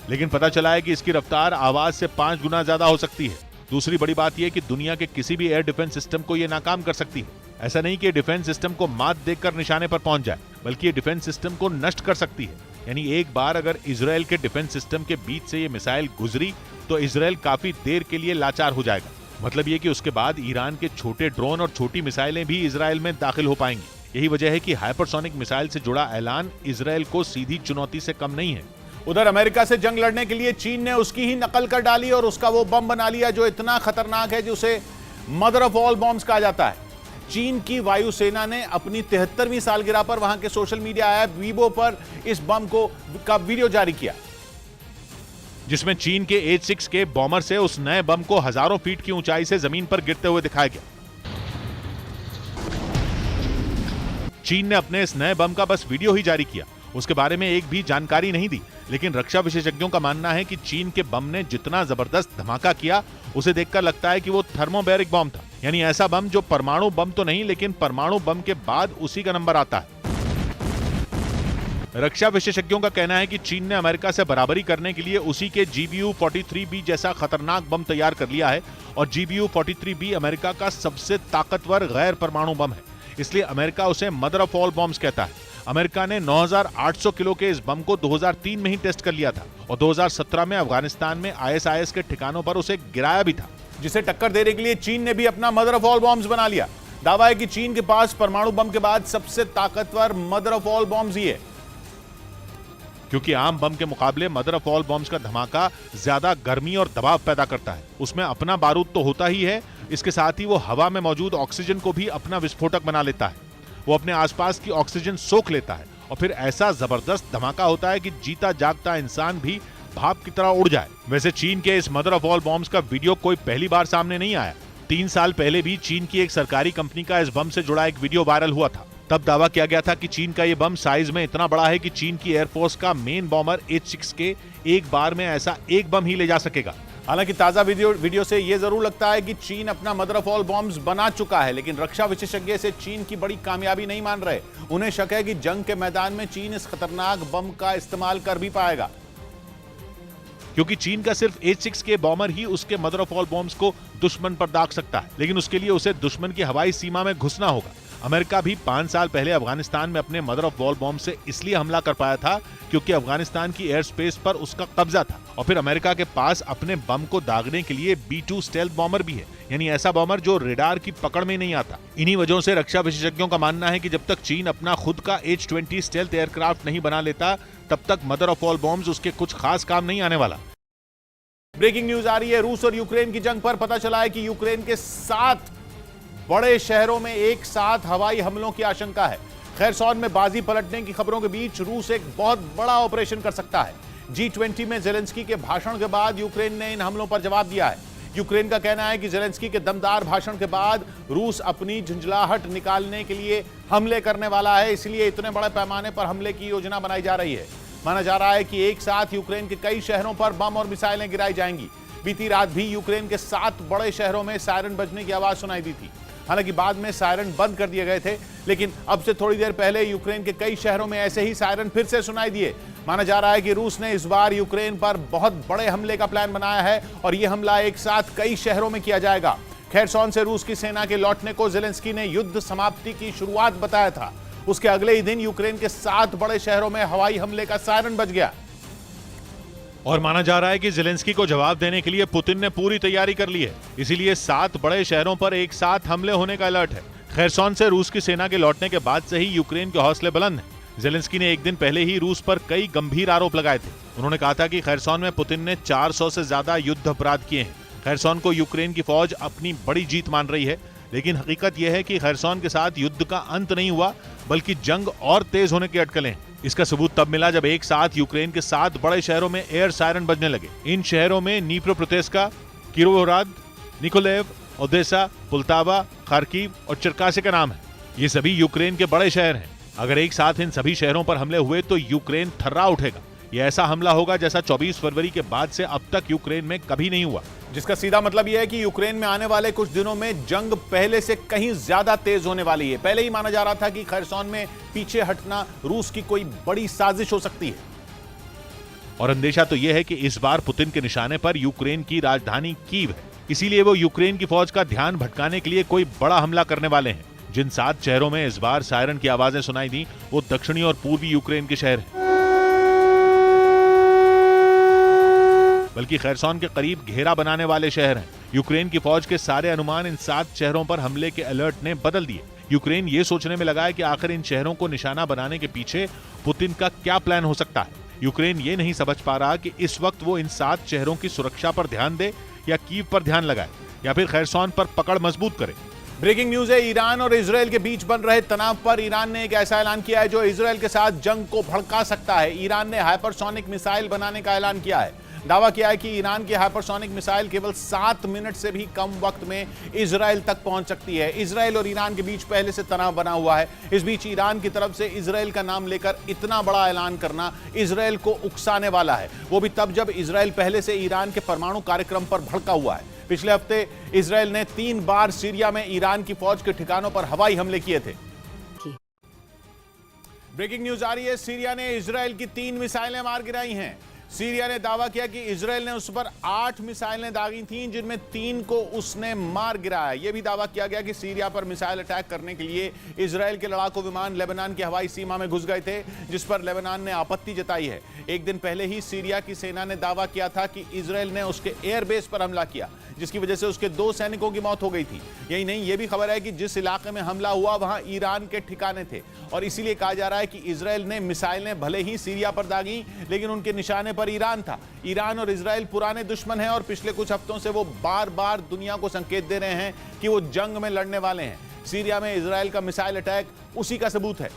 लेकिन पता चला है कि इसकी रफ्तार आवाज से 5 गुना ज्यादा हो सकती है। दूसरी बड़ी बात यह कि दुनिया के किसी भी एयर डिफेंस सिस्टम को यह नाकाम कर सकती है। ऐसा नहीं कि डिफेंस सिस्टम को मात देकर निशाने पर पहुंच जाए, बल्कि ये डिफेंस सिस्टम को नष्ट कर सकती है। यानी एक बार अगर इजरायल के डिफेंस सिस्टम के बीच से ये मिसाइल गुजरी तो इजरायल काफी देर के लिए लाचार हो जाएगा। मतलब ये कि उसके बाद ईरान के छोटे ड्रोन और छोटी मिसाइलें भी इजरायल में दाखिल हो पाएंगी। यही वजह है कि हाइपरसोनिक मिसाइल से जुड़ा ऐलान इजरायल को सीधी चुनौती से कम नहीं है। उधर अमेरिका से जंग लड़ने के लिए चीन ने उसकी ही नकल कर डाली और उसका वो बम बना लिया जो इतना खतरनाक है, जिसे मदर ऑफ ऑल बॉम्ब्स कहा जाता है। चीन की वायुसेना ने अपनी 73वीं सालगिरह पर वहां के सोशल मीडिया ऐप वीबो पर इस बम का वीडियो जारी किया, जिसमें चीन के H-6 के बॉमर से उस नए बम को हजारों फीट की ऊंचाई से जमीन पर गिरते हुए दिखाया गया। चीन ने अपने इस नए बम का बस वीडियो ही जारी किया, उसके बारे में एक भी जानकारी नहीं दी। लेकिन रक्षा विशेषज्ञों का मानना है कि चीन के बम ने जितना जबरदस्त धमाका किया, उसे देखकर लगता है कि वो थर्मोबैरिक बम था। यानी ऐसा बम जो परमाणु बम तो नहीं, लेकिन परमाणु बम के बाद उसी का नंबर आता है। रक्षा विशेषज्ञों का कहना है कि चीन ने अमेरिका से बराबरी करने के लिए उसी के GBU-43B जैसा खतरनाक बम तैयार कर लिया है, और GBU-43B अमेरिका का सबसे ताकतवर गैर परमाणु बम है। इसलिए अमेरिका उसे मदर ऑफ ऑल बॉम्ब्स कहता है। अमेरिका ने 9800 किलो के इस बम को 2003 में ही टेस्ट कर लिया था, और 2017 में अफगानिस्तान में ISIS के ठिकानों पर उसे गिराया भी था, जिसे टक्कर देने के लिए चीन ने भी अपना मदर ऑफ ऑल बॉम्ब्स बना लिया। दावा है कि चीन के पास परमाणु बम के बाद सबसे ताकतवर मदर ऑफ ऑल बॉम्ब्स ही है, क्योंकि आम बम के मुकाबले मदर ऑफ ऑल बॉम्ब्स का धमाका ज्यादा गर्मी और दबाव पैदा करता है। उसमें अपना बारूद तो होता ही है, इसके साथ ही वो हवा में मौजूद ऑक्सीजन को भी अपना विस्फोटक बना लेता है। वो अपने आसपास की ऑक्सीजन सोख लेता है और फिर ऐसा जबरदस्त धमाका होता है कि जीता जागता इंसान भी भाप की तरह उड़ जाए। वैसे चीन के इस मदर ऑफ ऑल बॉम्ब्स का वीडियो कोई पहली बार सामने नहीं आया। 3 साल पहले भी चीन की एक सरकारी कंपनी का इस बम से जुड़ा एक वीडियो वायरल हुआ था। तब दावा किया गया था कि चीन का ये बम साइज में इतना बड़ा है कि चीन की एयरफोर्स का मेन बॉमर H-6 के एक बार में ऐसा एक बम ही ले जा सकेगा। हालांकि ताजा वीडियो से यह जरूर लगता है कि चीन अपना मदर ऑफ ऑल बॉम्ब्स बना चुका है, लेकिन रक्षा विशेषज्ञ इसे चीन की बड़ी कामयाबी नहीं मान रहे। उन्हें शक है कि जंग के मैदान में चीन इस खतरनाक बम का इस्तेमाल कर भी पाएगा, क्योंकि चीन का सिर्फ H-6 के बॉमर ही उसके मदर ऑफ ऑल बॉम्ब्स को दुश्मन पर दाग सकता है, लेकिन उसके लिए उसे दुश्मन की हवाई सीमा में घुसना होगा। अमेरिका भी 5 साल पहले अफगानिस्तान में अपने मदर ऑफ ऑल बॉम्ब से इसलिए हमला कर पाया था क्योंकि अफगानिस्तान की एयर स्पेस पर उसका कब्जा था, और फिर अमेरिका के पास अपने बम को दागने के लिए B-2 स्टेल्थ बॉमर भी है, यानी ऐसा बॉमर जो रेडार की पकड़ में नहीं आता। इन्हीं वजहों से रक्षा विशेषज्ञों का मानना है कि जब तक चीन अपना खुद का H-20 स्टेल्थ एयरक्राफ्ट नहीं बना लेता, तब तक मदर ऑफ ऑल बॉम्ब्स उसके कुछ खास काम नहीं आने वाला। ब्रेकिंग न्यूज आ रही है रूस और यूक्रेन की जंग पर। पता चला है कि यूक्रेन के 7 बड़े शहरों में एक साथ हवाई हमलों की आशंका है। खैरसॉन में बाजी पलटने की खबरों के बीच रूस एक बहुत बड़ा ऑपरेशन कर सकता है। G20 में जेलेंस्की के भाषण के बाद यूक्रेन ने इन हमलों पर जवाब दिया है। यूक्रेन का कहना है कि जेलेंस्की के दमदार भाषण के बाद रूस अपनी झुंझलाहट निकालने के लिए हमले करने वाला है, इसलिए इतने बड़े पैमाने पर हमले की योजना बनाई जा रही है। माना जा रहा है कि एक साथ यूक्रेन के कई शहरों पर बम और मिसाइलें गिराई जाएंगी। बीती रात भी यूक्रेन के 7 बड़े शहरों में सायरन बजने की आवाज सुनाई दी थी। हालांकि बाद में सायरन बंद कर दिए गए थे, लेकिन अब से थोड़ी देर पहले यूक्रेन के कई शहरों में ऐसे ही सायरन फिर से सुनाई दिए। माना जा रहा है कि रूस ने इस बार यूक्रेन पर बहुत बड़े हमले का प्लान बनाया है और यह हमला एक साथ कई शहरों में किया जाएगा। खैरसॉन से रूस की सेना के लौटने को जेलेंस्की ने युद्ध समाप्ति की शुरुआत बताया था। उसके अगले ही दिन यूक्रेन के 7 बड़े शहरों में हवाई हमले का सायरन बज गया। और माना जा रहा है कि जेलेंस्की को जवाब देने के लिए पुतिन ने पूरी तैयारी कर ली है, इसीलिए 7 बड़े शहरों पर एक साथ हमले होने का अलर्ट है। खैरसॉन से रूस की सेना के लौटने के बाद से ही यूक्रेन के हौसले बुलंद हैं। जेलेंस्की ने एक दिन पहले ही रूस पर कई गंभीर आरोप लगाए थे। उन्होंने कहा था कि खैरसॉन में पुतिन ने 400 से ज्यादा युद्ध अपराध किए हैं। खैरसॉन को यूक्रेन की फौज अपनी बड़ी जीत मान रही है, लेकिन हकीकत यह है कि खैरसॉन के साथ युद्ध का अंत नहीं हुआ, बल्कि जंग और तेज होने की अटकलें हैं। इसका सबूत तब मिला जब एक साथ यूक्रेन के 7 बड़े शहरों में एयर सायरन बजने लगे। इन शहरों में नीप्रोपेट्रोव्स्क, किरोवोह्राद, निकोलेव, ओदेसा, पुल्तावा, खार्किव और चरकासे का नाम है। ये सभी यूक्रेन के बड़े शहर हैं। अगर एक साथ इन सभी शहरों पर हमले हुए तो यूक्रेन थर्रा उठेगा। यह ऐसा हमला होगा जैसा 24 फरवरी के बाद से अब तक यूक्रेन में कभी नहीं हुआ, जिसका सीधा मतलब यह है कि यूक्रेन में आने वाले कुछ दिनों में जंग पहले से कहीं ज्यादा तेज होने वाली है। पहले ही माना जा रहा था कि खैरसॉन में पीछे हटना रूस की कोई बड़ी साजिश हो सकती है। और अंदेशा तो यह है कि इस बार पुतिन के निशाने पर यूक्रेन की राजधानी कीव है, इसीलिए वो यूक्रेन की फौज का ध्यान भटकाने के लिए कोई बड़ा हमला करने वाले हैं। जिन 7 शहरों में इस बार सायरन की आवाजें सुनाई दी, वो दक्षिणी और पूर्वी यूक्रेन के शहर हैं। बल्कि खैरसॉन के करीब घेरा बनाने वाले शहर हैं। यूक्रेन की फौज के सारे अनुमान इन 7 शहरों पर हमले के अलर्ट ने बदल दिए। यूक्रेन ये सोचने में लगा है कि आखिर इन शहरों को निशाना बनाने के पीछे पुतिन का क्या प्लान हो सकता है। यूक्रेन ये नहीं समझ पा रहा कि इस वक्त वो इन 7 शहरों की सुरक्षा पर ध्यान दे या कीव पर ध्यान लगाए या फिर खैरसॉन पर पकड़ मजबूत करे। ब्रेकिंग न्यूज है, ईरान और इजरायल के बीच बन रहे तनाव पर ईरान ने एक ऐसा ऐलान किया है जो इजरायल के साथ जंग को भड़का सकता है। ईरान ने हाइपरसोनिक मिसाइल बनाने का ऐलान किया है। दावा किया है कि ईरान की हाइपरसोनिक मिसाइल केवल 7 मिनट से भी कम वक्त में इजरायल तक पहुंच सकती है। इजरायल और ईरान के बीच पहले से तनाव बना हुआ है। इस बीच ईरान की तरफ से इजरायल का नाम लेकर इतना बड़ा ऐलान करना इजरायल को उकसाने वाला है, वो भी तब जब इजरायल पहले से ईरान के परमाणु कार्यक्रम पर भड़का हुआ है। पिछले हफ्ते इजरायल ने 3 बार सीरिया में ईरान की फौज के ठिकानों पर हवाई हमले किए थे। ब्रेकिंग न्यूज आ रही है, सीरिया ने इजरायल की 3 मिसाइलें मार गिराई हैं। सीरिया ने दावा किया कि इजरायल ने उस पर 8 मिसाइलें दागी थीं, जिनमें 3 को उसने मार गिराया। यह भी दावा किया गया कि सीरिया पर मिसाइल अटैक करने के लिए इजरायल के लड़ाकू विमान लेबनान की हवाई सीमा में घुस गए थे, जिस पर लेबनान ने आपत्ति जताई है। एक दिन पहले ही सीरिया की सेना ने दावा किया था कि इजरायल ने उसके एयरबेस पर हमला किया, जिसकी वजह से उसके 2 सैनिकों की मौत हो गई थी। यही नहीं, यह भी खबर है कि जिस इलाके में हमला हुआ वहां ईरान के ठिकाने थे और इसीलिए कहा जा रहा है कि इजरायल ने मिसाइलें भले ही सीरिया पर दागी, लेकिन उनके निशाने पर ईरान था। ईरान और इजरायल पुराने दुश्मन हैं और पिछले कुछ हफ्तों से वो बार बार दुनिया को संकेत दे रहे हैं कि वो जंग में लड़ने वाले हैं। सीरिया में इजरायल का मिसाइल अटैक उसी का सबूत है।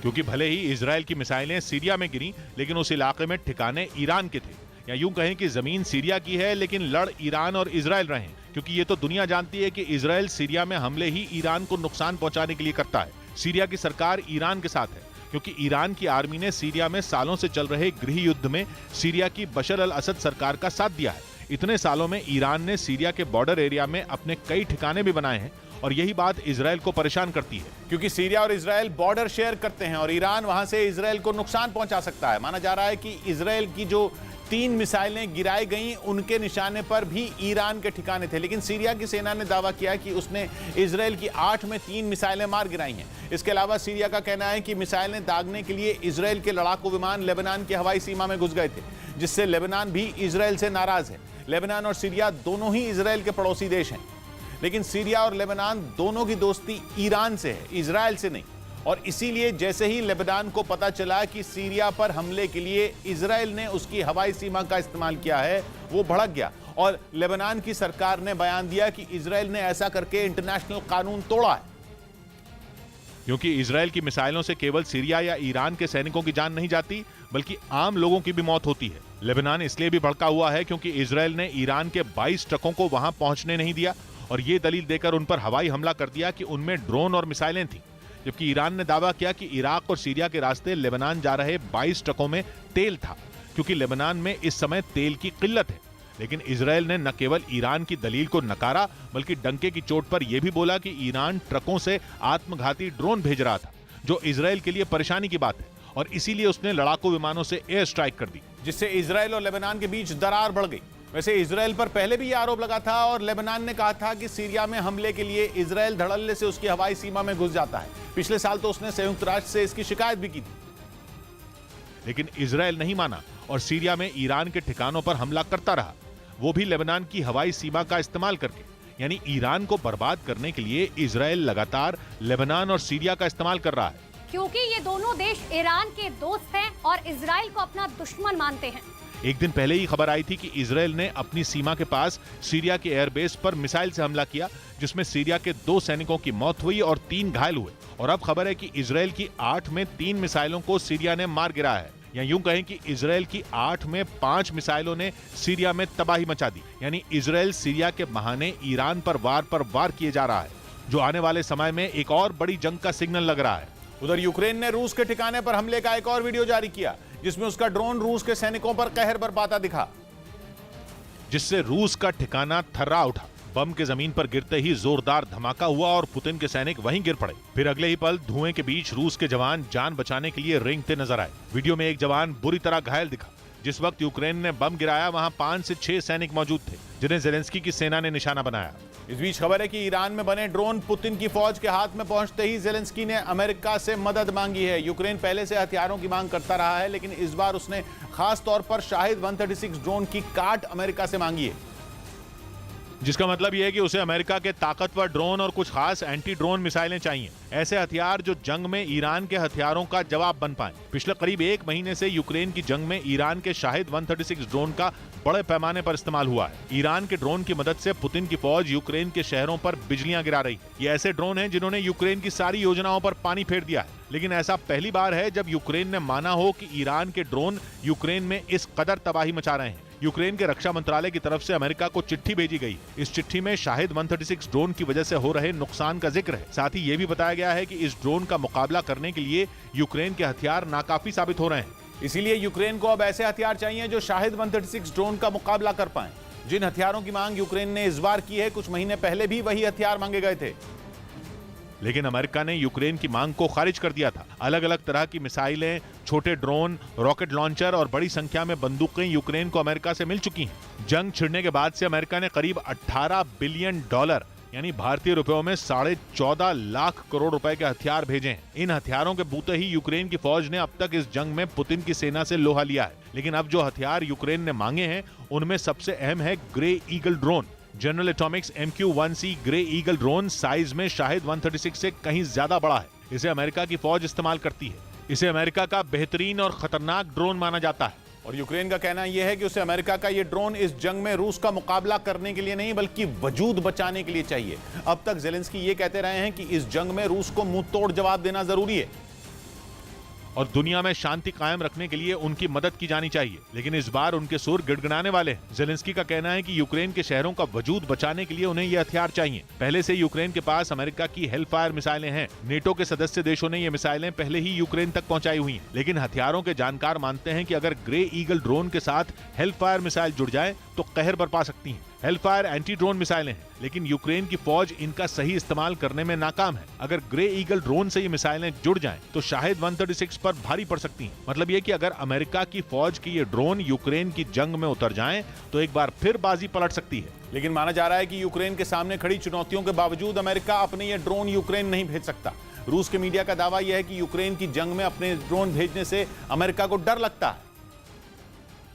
क्योंकि भले ही इजरायल की मिसाइलें सीरिया में गिरी, लेकिन उस इलाके में ठिकाने ईरान के थे। या यूं कहें कि जमीन सीरिया की है, लेकिन लड़ ईरान और इजरायल रहे हैं। क्योंकि ये तो दुनिया जानती है कि इजरायल सीरिया में हमले ही ईरान को नुकसान पहुंचाने के लिए करता है। सीरिया की सरकार ईरान के साथ है, क्योंकि ईरान की आर्मी ने सीरिया में सालों से चल रहे गृह युद्ध में सीरिया की बशर अल असद सरकार का साथ दिया है। इतने सालों में ईरान ने सीरिया के बॉर्डर एरिया में अपने कई ठिकाने भी बनाए हैं और यही बात इजरायल को परेशान करती है, क्योंकि सीरिया और इजरायल बॉर्डर शेयर करते हैं और ईरान वहां से इजरायल को नुकसान पहुंचा सकता है। माना जा रहा है कि इजरायल की जो 3 मिसाइलें गिराई गईं, उनके निशाने पर भी ईरान के ठिकाने थे, लेकिन सीरिया की सेना ने दावा किया कि उसने इजरायल की 8 में 3 मिसाइलें मार गिराई हैं। इसके अलावा सीरिया का कहना है कि मिसाइलें दागने के लिए इजरायल के लड़ाकू विमान लेबनान की हवाई सीमा में घुस गए थे, जिससे लेबनान भी इजरायल से नाराज है। लेबनान और सीरिया दोनों ही इजरायल के पड़ोसी देश हैं, लेकिन सीरिया और लेबनान दोनों की दोस्ती ईरान से है, इजरायल से नहीं। और इसीलिए जैसे ही लेबनान को पता चला कि सीरिया पर हमले के लिए इजरायल ने उसकी हवाई सीमा का इस्तेमाल किया है, वो भड़क गया और लेबनान की सरकार ने बयान दिया कि इजरायल ने ऐसा करके इंटरनेशनल कानून तोड़ा है। क्योंकि इजराइल की मिसाइलों से केवल सीरिया या ईरान के सैनिकों की जान नहीं जाती, बल्कि आम लोगों की भी मौत होती है। लेबनान इसलिए भी भड़का हुआ है क्योंकि इजराइल ने ईरान के 22 ट्रकों को वहां पहुंचने नहीं दिया और ये दलील देकर उन पर हवाई हमला कर दिया कि उनमें ड्रोन और मिसाइलें थी, जबकि ईरान ने दावा किया कि इराक और सीरिया के रास्ते लेबनान जा रहे 22 ट्रकों में तेल था, क्योंकि लेबनान में इस समय तेल की किल्लत है। लेकिन इजराइल ने न केवल ईरान की दलील को नकारा, बल्कि डंके की चोट पर यह भी बोला कि ईरान ट्रकों से आत्मघाती ड्रोन भेज रहा था, जो इजराइल के लिए परेशानी की बात है, और इसीलिए उसने लड़ाकू विमानों से एयर स्ट्राइक कर दी, जिससे इजराइल और लेबनान के बीच दरार बढ़ गई। वैसे इजराइल पर पहले भी यह आरोप लगा था और लेबनान ने कहा था कि सीरिया में हमले के लिए इजराइल धड़ल्ले से उसकी हवाई सीमा में घुस जाता है। पिछले साल तो उसने संयुक्त राष्ट्र से इसकी शिकायत भी की थी, लेकिन इजराइल नहीं माना और सीरिया में ईरान के ठिकानों पर हमला करता रहा, वो भी लेबनान की हवाई सीमा का इस्तेमाल करके। यानी ईरान को बर्बाद करने के लिए इजराइल लगातार लेबनान और सीरिया का इस्तेमाल कर रहा है। क्योंकि ये दोनों देश ईरान के दोस्त हैं और इजराइल को अपना दुश्मन मानते हैं। एक दिन पहले ही खबर आई थी कि इजराइल ने अपनी सीमा के पास सीरिया के एयरबेस पर मिसाइल से हमला किया, जिसमें सीरिया के 2 सैनिकों की मौत हुई और 3 घायल हुए। और अब खबर है कि इजराइल की 8 में 3 मिसाइलों को सीरिया ने मार गिराया है, या यूं कहें कि इजराइल की 8 में 5 मिसाइलों ने सीरिया में तबाही मचा दी। यानी इजराइल सीरिया के बहाने ईरान पर वार किए जा रहा है, जो आने वाले समय में एक और बड़ी जंग का सिग्नल लग रहा है। उधर यूक्रेन ने रूस के ठिकाने पर हमले का एक और वीडियो जारी किया, जिसमें उसका ड्रोन रूस के सैनिकों पर कहर बरपाता दिखा, जिससे रूस का ठिकाना थर्रा उठा। बम के जमीन पर गिरते ही जोरदार धमाका हुआ और पुतिन के सैनिक वहीं गिर पड़े। फिर अगले ही पल धुएं के बीच रूस के जवान जान बचाने के लिए रेंगते नजर आए। वीडियो में एक जवान बुरी तरह घायल दिखा। जिस वक्त यूक्रेन ने बम गिराया, वहां 5 से 6 सैनिक मौजूद थे, जिन्हें जेलेंस्की की सेना ने निशाना बनाया। इस बीच खबर है कि ईरान में बने ड्रोन पुतिन की फौज के हाथ में पहुंचते ही जेलेंस्की ने अमेरिका से मदद मांगी है। यूक्रेन पहले से हथियारों की मांग करता रहा है, लेकिन इस बार उसने खास तौर पर शाहिद 136 ड्रोन की काट अमेरिका से मांगी है, जिसका मतलब यह है कि उसे अमेरिका के ताकतवर ड्रोन और कुछ खास एंटी ड्रोन मिसाइलें चाहिए। ऐसे हथियार जो जंग में ईरान के हथियारों का जवाब बन पाए। पिछले करीब 1 महीने से यूक्रेन की जंग में ईरान के शाहिद 136 ड्रोन का बड़े पैमाने पर इस्तेमाल हुआ है। ईरान के ड्रोन की मदद से पुतिन की फौज यूक्रेन के शहरों पर बिजलियां गिरा रही है। ये ऐसे ड्रोन हैं जिन्होंने यूक्रेन की सारी योजनाओं पर पानी फेर दिया है। लेकिन ऐसा पहली बार है जब यूक्रेन ने माना हो कि ईरान के ड्रोन यूक्रेन में इस कदर तबाही मचा रहे हैं। यूक्रेन के रक्षा मंत्रालय की तरफ से अमेरिका को चिट्ठी भेजी गई। इस चिट्ठी में शाहिद 136 ड्रोन की वजह से हो रहे नुकसान का जिक्र है। साथ ही ये भी बताया गया है कि इस ड्रोन का मुकाबला करने के लिए यूक्रेन के हथियार नाकाफी साबित हो रहे हैं। इसीलिए यूक्रेन को अब ऐसे हथियार चाहिए जो शाहिद 136 ड्रोन का मुकाबला कर पाएं। जिन हथियारों की मांग यूक्रेन ने इस बार की है, कुछ महीने पहले भी वही हथियार मांगे गए थे, लेकिन अमेरिका ने यूक्रेन की मांग को खारिज कर दिया था। अलग अलग तरह की मिसाइलें, छोटे ड्रोन, रॉकेट लॉन्चर और बड़ी संख्या में बंदूकें यूक्रेन को अमेरिका से मिल चुकी हैं। जंग छिड़ने के बाद से अमेरिका ने करीब $18 बिलियन यानी भारतीय रुपयों में 14.5 लाख करोड़ रुपए के हथियार भेजे हैं। इन हथियारों के बूते ही यूक्रेन की फौज ने अब तक इस जंग में पुतिन की सेना से लोहा लिया है। लेकिन अब जो हथियार यूक्रेन ने मांगे हैं, उनमें सबसे अहम है grey eagle drone. General Atomics MQ-1C grey eagle drone size में शाहिद 136 से कहीं ज्यादा बड़ा है। इसे अमेरिका की फौज इस्तेमाल करती है। इसे अमेरिका का बेहतरीन और खतरनाक ड्रोन माना जाता है। और यूक्रेन का कहना यह है कि उसे अमेरिका का यह ड्रोन इस जंग में रूस का मुकाबला करने के लिए नहीं, बल्कि वजूद बचाने के लिए चाहिए। अब तक जेलेंस्की ये कहते रहे हैं कि इस जंग में रूस को मुंह तोड़ जवाब देना जरूरी है और दुनिया में शांति कायम रखने के लिए उनकी मदद की जानी चाहिए। लेकिन इस बार उनके सुर गिड़गिड़ाने वाले हैं। जेलेंस्की का कहना है कि यूक्रेन के शहरों का वजूद बचाने के लिए उन्हें ये हथियार चाहिए। पहले से यूक्रेन के पास अमेरिका की हेलफायर मिसाइलें हैं। नेटो के सदस्य देशों ने ये मिसाइलें पहले ही यूक्रेन तक पहुंचाई हुई हैं। लेकिन हथियारों के जानकार मानते हैं कि अगर ग्रे ईगल ड्रोन के साथ हेलफायर मिसाइल जुड़ जाए तो कहर बरपा सकती हैं। हेलफायर एंटी ड्रोन मिसाइलें हैं, लेकिन यूक्रेन की फौज इनका सही इस्तेमाल करने में नाकाम है। अगर ग्रे ईगल ड्रोन से ये मिसाइलें जुड़ जाएं, तो शाहिद 136 पर भारी पड़ सकती हैं। मतलब ये कि अगर अमेरिका की फौज की ये ड्रोन यूक्रेन की जंग में उतर जाएं, तो एक बार फिर बाजी पलट सकती है। लेकिन माना जा रहा है कि यूक्रेन के सामने खड़ी चुनौतियों के बावजूद अमेरिका अपने ये ड्रोन यूक्रेन नहीं भेज सकता। रूस के मीडिया का दावा यह है कि यूक्रेन की जंग में अपने ड्रोन भेजने से अमेरिका को डर लगता है,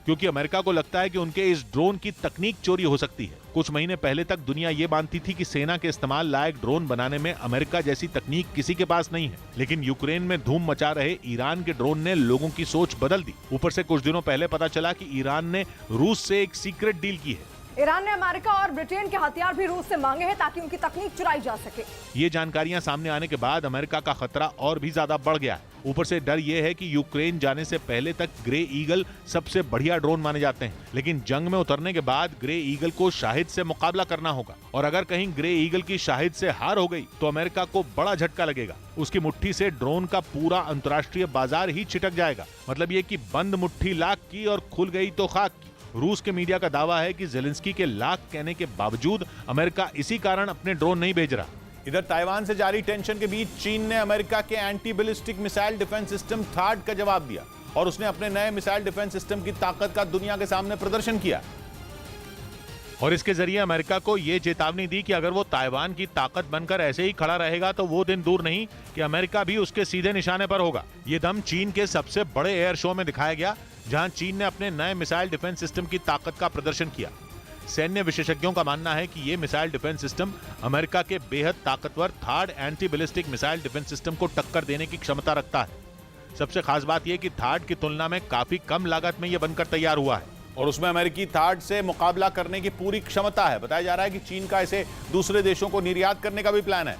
क्योंकि अमेरिका को लगता है कि उनके इस ड्रोन की तकनीक चोरी हो सकती है। कुछ महीने पहले तक दुनिया ये मानती थी कि सेना के इस्तेमाल लायक ड्रोन बनाने में अमेरिका जैसी तकनीक किसी के पास नहीं है। लेकिन यूक्रेन में धूम मचा रहे ईरान के ड्रोन ने लोगों की सोच बदल दी। ऊपर से कुछ दिनों पहले पता चला कि ईरान ने रूस से एक सीक्रेट डील की है। ईरान ने अमेरिका और ब्रिटेन के हथियार भी रूस से मांगे हैं ताकि उनकी तकनीक चुराई जा सके। ये जानकारियां सामने आने के बाद अमेरिका का खतरा और भी ज्यादा बढ़ गया है। ऊपर से डर यह है कि यूक्रेन जाने से पहले तक ग्रे ईगल सबसे बढ़िया ड्रोन माने जाते हैं, लेकिन जंग में उतरने के बाद ग्रे ईगल को शाहिद से मुकाबला करना होगा। और अगर कहीं ग्रे ईगल की शाहिद से हार हो गई तो अमेरिका को बड़ा झटका लगेगा। उसकी मुट्ठी से ड्रोन का पूरा अंतर्राष्ट्रीय बाजार ही छिटक जाएगा। मतलब ये कि बंद मुट्ठी लाख की और खुल गई तो खाक की। रूस के मीडिया का दावा है कि जेलेंस्की के लाख कहने के बावजूद अमेरिका इसी कारण अपने ड्रोन नहीं भेज रहा। इधर ताइवान से जारी टेंशन के बीच चीन ने अमेरिका के anti ballistic missile defence system थाड का जवाब दिया और उसने अपने नए मिसाइल डिफेंस सिस्टम की ताकत का दुनिया के सामने प्रदर्शन किया और इसके जरिए अमेरिका को यह चेतावनी दी कि अगर वो ताइवान की ताकत बनकर ऐसे ही खड़ा रहेगा तो वो दिन दूर नहीं कि अमेरिका भी उसके सीधे निशाने पर होगा। ये दम चीन के सबसे बड़े एयर शो में दिखाया गया, जहां चीन ने अपने नए मिसाइल डिफेंस सिस्टम की ताकत का प्रदर्शन किया। सैन्य विशेषज्ञों का मानना है कि ये मिसाइल डिफेंस सिस्टम अमेरिका के बेहद ताकतवर थाड anti ballistic missile defence system को टक्कर देने की क्षमता रखता है। सबसे खास बात यह कि थाड की तुलना में काफी कम लागत में यह बनकर तैयार हुआ है और उसमें अमेरिकी थाड से मुकाबला करने की पूरी क्षमता है। बताया जा रहा है कि चीन का इसे दूसरे देशों को निर्यात करने का भी प्लान है,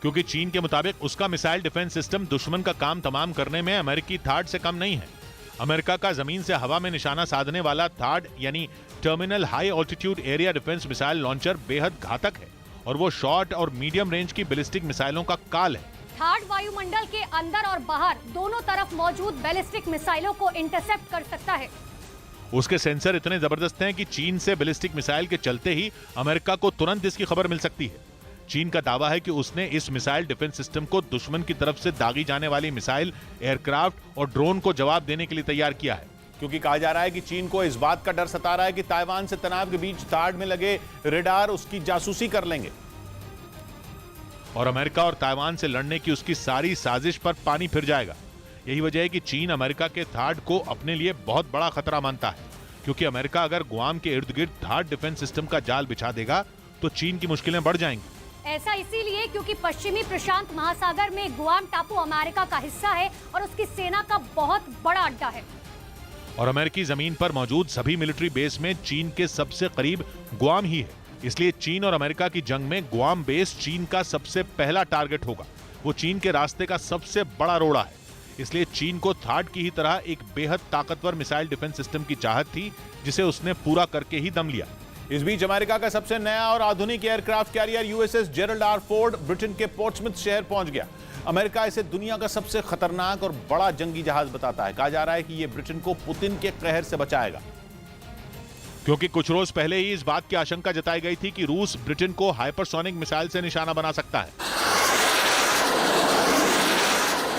क्योंकि चीन के मुताबिक उसका मिसाइल डिफेंस सिस्टम दुश्मन का काम तमाम करने में अमेरिकी थाड से कम नहीं है। अमेरिका का जमीन से हवा में निशाना साधने वाला थाड यानी terminal high altitude area defence missile launcher बेहद घातक है और वो शॉर्ट और मीडियम रेंज की बैलिस्टिक मिसाइलों का काल है। थाड वायुमंडल के अंदर और बाहर दोनों तरफ मौजूद बैलिस्टिक मिसाइलों को इंटरसेप्ट कर सकता है। उसके सेंसर इतने जबरदस्त हैं कि चीन से बैलिस्टिक मिसाइल के चलते ही अमेरिका को तुरंत इसकी खबर मिल सकती है। चीन का दावा है कि उसने इस मिसाइल डिफेंस सिस्टम को दुश्मन की तरफ से दागी जाने वाली मिसाइल, एयरक्राफ्ट और ड्रोन को जवाब देने के लिए तैयार किया है, क्योंकि कहा जा रहा है कि चीन को इस बात का डर सता रहा है कि ताइवान से तनाव के बीच थाड में लगे रेडार उसकी जासूसी कर लेंगे और अमेरिका और ताइवान से लड़ने की उसकी सारी साजिश पर पानी फिर जाएगा। यही वजह है कि चीन अमेरिका के थाड को अपने लिए बहुत बड़ा खतरा मानता है, क्योंकि अमेरिका अगर गुआम के इर्द गिर्द थाड डिफेंस सिस्टम का जाल बिछा देगा तो चीन की मुश्किलें बढ़ जाएंगी। ऐसा इसीलिए क्योंकि पश्चिमी प्रशांत महासागर में गुआम टापू अमेरिका का हिस्सा है और उसकी सेना का बहुत बड़ा अड्डा है और अमेरिकी जमीन पर मौजूद सभी मिलिट्री बेस में चीन के सबसे करीब गुआम ही है। इसलिए चीन और अमेरिका की जंग में गुआम बेस चीन का सबसे पहला टारगेट होगा। वो चीन के रास्ते का सबसे बड़ा रोड़ा है। इसलिए चीन को थाड की ही तरह एक बेहद ताकतवर मिसाइल डिफेंस सिस्टम की चाहत थी, जिसे उसने पूरा करके ही दम लिया। इस बीच अमेरिका का सबसे नया और आधुनिक aircraft carrier USS Gerald R Ford Britain के पोर्ट्समouth शहर पहुंच गया। अमेरिका इसे दुनिया का सबसे खतरनाक और बड़ा जंगी जहाज बताता है। कहा जा रहा है कि यह ब्रिटेन को पुतिन के कहर से बचाएगा, क्योंकि कुछ रोज पहले ही इस बात की आशंका जताई गई थी कि रूस ब्रिटेन को हाइपरसोनिक मिसाइल से निशाना बना सकता है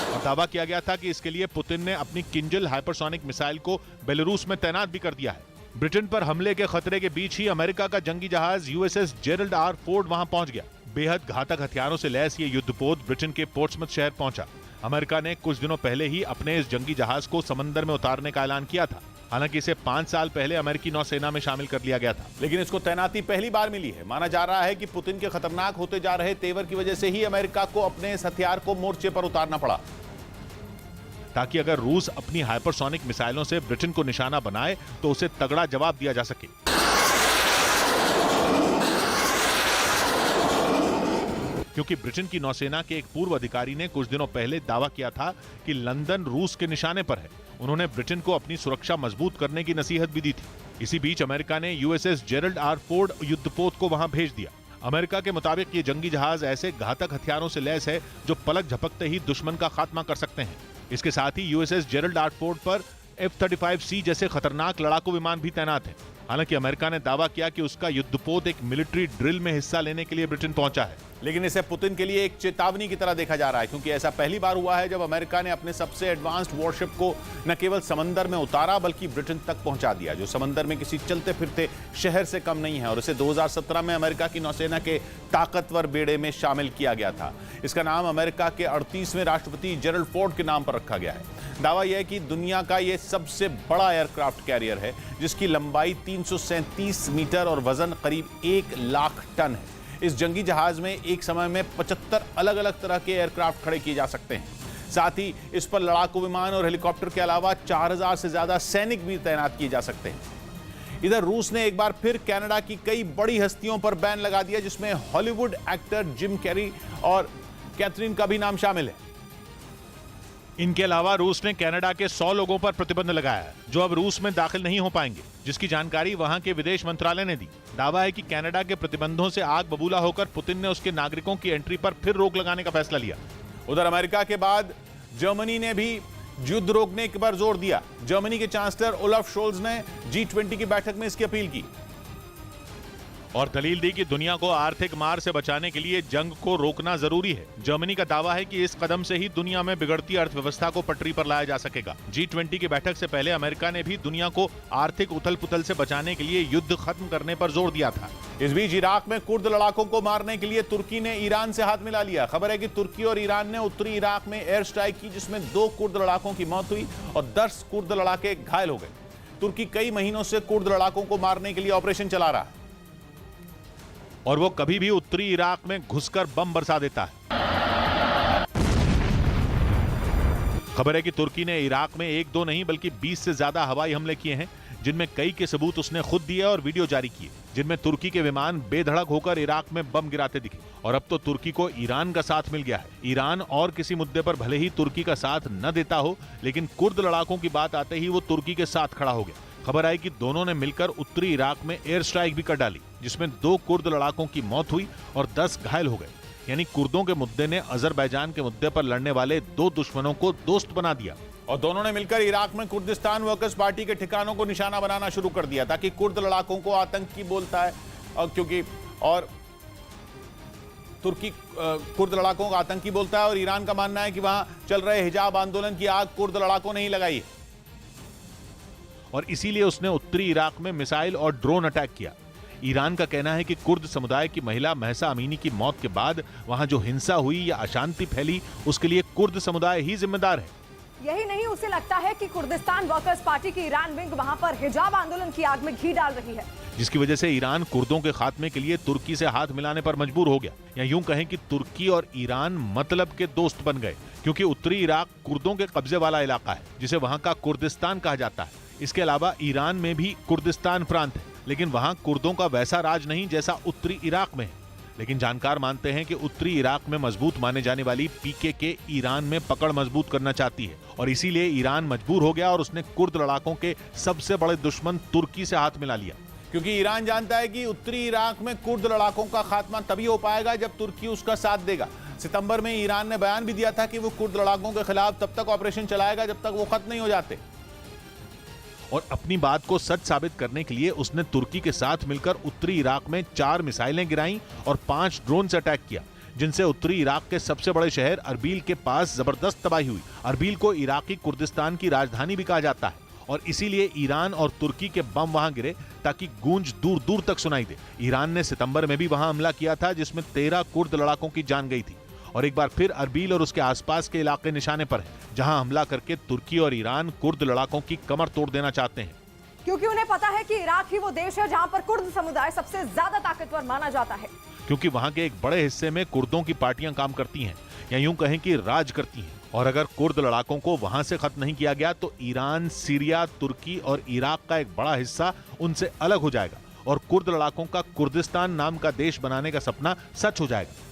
और दावा किया गया था कि इसके लिए पुतिन ने अपनी किंजल हाइपरसोनिक मिसाइल को बेलारूस में तैनात भी कर दिया है। ब्रिटेन पर हमले के खतरे के बीच ही अमेरिका का जंगी जहाज यूएसएस जेरल्ड आर फोर्ड वहां पहुंच गया। बेहद घातक हथियारों से लैस ये युद्धपोत ब्रिटेन के पोर्ट्समouth शहर पहुंचा। अमेरिका ने कुछ दिनों पहले ही अपने इस जंगी जहाज को समंदर में उतारने का ऐलान किया था। हालांकि इसे 5 साल पहले अमेरिकी नौसेना में शामिल कर लिया गया था, लेकिन इसको तैनाती पहली बार मिली है। माना जा रहा है कि पुतिन के खतरनाक होते जा रहे तेवर की वजह से ही अमेरिका को अपने इस हथियार को मोर्चे पर उतारना पड़ा, ताकि अगर रूस अपनी हाइपरसोनिक मिसाइलों से ब्रिटेन को निशाना बनाए तो उसे तगड़ा जवाब दिया जा सके। क्योंकि ब्रिटेन की नौसेना के एक पूर्व अधिकारी ने कुछ दिनों पहले दावा किया था कि लंदन रूस के निशाने पर है। उन्होंने ब्रिटेन को अपनी सुरक्षा मजबूत करने की नसीहत भी दी थी। इसी बीच अमेरिका ने यूएसएस जेरल्ड आर फोर्ड युद्धपोत को वहां भेज दिया। अमेरिका के मुताबिक ये जंगी जहाज ऐसे घातक हथियारों से लैस है जो पलक झपकते ही दुश्मन का खात्मा कर सकते हैं। इसके साथ ही यूएसएस जेरल्ड आर फोर्ड पर F-35C जैसे खतरनाक लड़ाकू विमान भी तैनात हैं। हालांकि अमेरिका ने दावा किया कि उसका युद्धपोत एक मिलिट्री ड्रिल में हिस्सा लेने के लिए ब्रिटेन पहुंचा है, लेकिन इसे पुतिन के लिए एक चेतावनी की तरह देखा जा रहा है, क्योंकि ऐसा पहली बार हुआ है जब अमेरिका ने अपने सबसे एडवांस्ड वॉरशिप को न केवल समंदर में उतारा बल्कि ब्रिटेन तक पहुंचा दिया, जो समंदर में किसी चलते फिरते शहर से कम नहीं है। और इसे 2017 में अमेरिका की नौसेना के ताकतवर बेड़े में शामिल किया गया था। इसका नाम अमेरिका के 38वें राष्ट्रपति जेरल्ड फोर्ड के नाम पर रखा गया है। दावा यह है कि दुनिया का यह सबसे बड़ा एयरक्राफ्ट कैरियर है, जिसकी लंबाई 337 मीटर और वजन करीब 1 लाख टन है। इस जंगी जहाज में एक समय में 75 अलग अलग तरह के एयरक्राफ्ट खड़े किए जा सकते हैं। साथ ही इस पर लड़ाकू विमान और हेलीकॉप्टर के अलावा 4000 से ज्यादा सैनिक भी तैनात किए जा सकते हैं। इधर रूस ने एक बार फिर कनाडा की कई बड़ी हस्तियों पर बैन लगा दिया, जिसमें हॉलीवुड एक्टर जिम कैरी और कैथरीन का भी नाम शामिल है। इनके अलावा रूस ने कनाडा के 100 लोगों पर प्रतिबंध लगाया है जो अब रूस में दाखिल नहीं हो पाएंगे, जिसकी जानकारी वहां के विदेश मंत्रालय ने दी। दावा है कि कनाडा के प्रतिबंधों से आग बबूला होकर पुतिन ने उसके नागरिकों की एंट्री पर फिर रोक लगाने का फैसला लिया। उधर अमेरिका के बाद जर्मनी ने भी युद्ध रोकने पर जोर दिया। जर्मनी के चांसलर ओलाफ शोल्ज ने G20 की बैठक में इसकी अपील की और दलील दी कि दुनिया को आर्थिक मार से बचाने के लिए जंग को रोकना जरूरी है। जर्मनी का दावा है कि इस कदम से ही दुनिया में बिगड़ती अर्थव्यवस्था को पटरी पर लाया जा सकेगा। G20 की बैठक से पहले अमेरिका ने भी दुनिया को आर्थिक उथल पुथल से बचाने के लिए युद्ध खत्म करने पर जोर दिया था। इस बीच इराक में कुर्द लड़ाकों को मारने के लिए तुर्की ने ईरान से हाथ मिला लिया। खबर है कि तुर्की और ईरान ने उत्तरी इराक में एयर स्ट्राइक की, जिसमें 2 कुर्द लड़ाकों की मौत हुई और 10 कुर्द लड़ाके घायल हो गए। तुर्की कई महीनों से कुर्द लड़ाकों को मारने के लिए ऑपरेशन चला रहा है और वो कभी भी उत्तरी इराक में घुसकर बम बरसा देता है। खबर है कि तुर्की ने इराक में 1-2 नहीं बल्कि 20 से ज्यादा हवाई हमले किए हैं, जिनमें कई के सबूत उसने खुद दिए और वीडियो जारी किए, जिनमें तुर्की के विमान बेधड़क होकर इराक में बम गिराते दिखे। और अब तो तुर्की को ईरान का साथ मिल गया है। ईरान और किसी मुद्दे पर भले ही तुर्की का साथ न देता हो, लेकिन कुर्द लड़ाकों की बात आते ही वो तुर्की के साथ खड़ा हो गया। खबर आई कि दोनों ने मिलकर उत्तरी इराक में एयर स्ट्राइक भी कर डाली, जिसमें 2 कुर्द लड़ाकों की मौत हुई और 10 घायल हो गए। यानी कुर्दों के मुद्दे ने अजरबैजान के मुद्दे पर लड़ने वाले 2 दुश्मनों को दोस्त बना दिया। और दोनों ने मिलकर इराक में कुर्दिस्तान वर्कर्स पार्टी के ठिकानों को निशाना बनाना शुरू कर दिया, ताकि कुर्द लड़ाकों को आतंकी बोलता है और तुर्की कुर्द लड़ाकों को आतंकी बोलता है और ईरान का मानना है कि वहां चल रहे हिजाब आंदोलन की आग कुर्द लड़ाकों ने ही लगाई है और इसीलिए उसने उत्तरी इराक में मिसाइल और ड्रोन अटैक किया। ईरान का कहना है कि कुर्द समुदाय की महिला महसा अमीनी की मौत के बाद वहां जो हिंसा हुई या अशांति फैली, उसके लिए कुर्द समुदाय ही जिम्मेदार है। यही नहीं, उसे लगता है कि कुर्दिस्तान वर्कर्स पार्टी की ईरान विंग वहां पर हिजाब आंदोलन की आग में घी डाल रही है, जिसकी वजह से ईरान कुर्दों के खात्मे के लिए तुर्की से हाथ मिलाने पर मजबूर हो गया। या यूं कहें कि तुर्की और ईरान मतलब के दोस्त बन गए, क्योंकि उत्तरी इराक कुर्दों के कब्जे वाला इलाका है, जिसे वहां का कुर्दिस्तान कहा जाता है। इसके अलावा ईरान में भी कुर्दिस्तान प्रांत है, लेकिन वहां कुर्दों का वैसा राज नहीं जैसा उत्तरी इराक में है। लेकिन जानकार मानते हैं कि उत्तरी इराक में मजबूत माने जाने वाली PKK ईरान में पकड़ मजबूत करना चाहती है और इसीलिए ईरान मजबूर हो गया और उसने कुर्द लड़ाकों के सबसे बड़े दुश्मन तुर्की से हाथ मिला लिया। क्योंकि ईरान जानता है कि उत्तरी इराक में कुर्द लड़ाकों का खात्मा तभी हो पाएगा जब तुर्की उसका साथ देगा। सितंबर में ईरान ने बयान भी दिया था कि वो कुर्द लड़ाकों के खिलाफ तब तक ऑपरेशन चलाएगा जब तक वो खत्म नहीं हो जाते। और अपनी बात को सच साबित करने के लिए उसने तुर्की के साथ मिलकर उत्तरी इराक में 4 मिसाइलें गिराईं और 5 ड्रोन से अटैक किया, जिनसे उत्तरी इराक के सबसे बड़े शहर अरबील के पास जबरदस्त तबाही हुई। अरबील को इराकी कुर्दिस्तान की राजधानी भी कहा जाता है और इसीलिए ईरान और तुर्की के बम वहां गिरे ताकि गूंज दूर दूर तक सुनाई दे। ईरान ने सितंबर में भी वहां हमला किया था, जिसमें 13 कुर्द लड़ाकों की जान गई थी और एक बार फिर अरबील और उसके आसपास के इलाके निशाने पर हैं, जहां हमला करके तुर्की और ईरान कुर्द लड़ाकों की कमर तोड़ देना चाहते हैं। क्योंकि उन्हें पता है कि इराक ही वो देश है जहां पर कुर्द समुदाय सबसे ज्यादा ताकतवर माना जाता है, क्योंकि वहां के एक बड़े हिस्से में कुर्दों की पार्टियां काम करती हैं, या यूं कहें कि राज करती हैं। और अगर कुर्द लड़ाकों को वहां से खत्म नहीं किया गया तो ईरान, सीरिया, तुर्की और इराक का एक बड़ा हिस्सा उनसे अलग हो जाएगा और कुर्द लड़ाकों का कुर्दिस्तान नाम का देश बनाने का सपना सच हो जाएगा।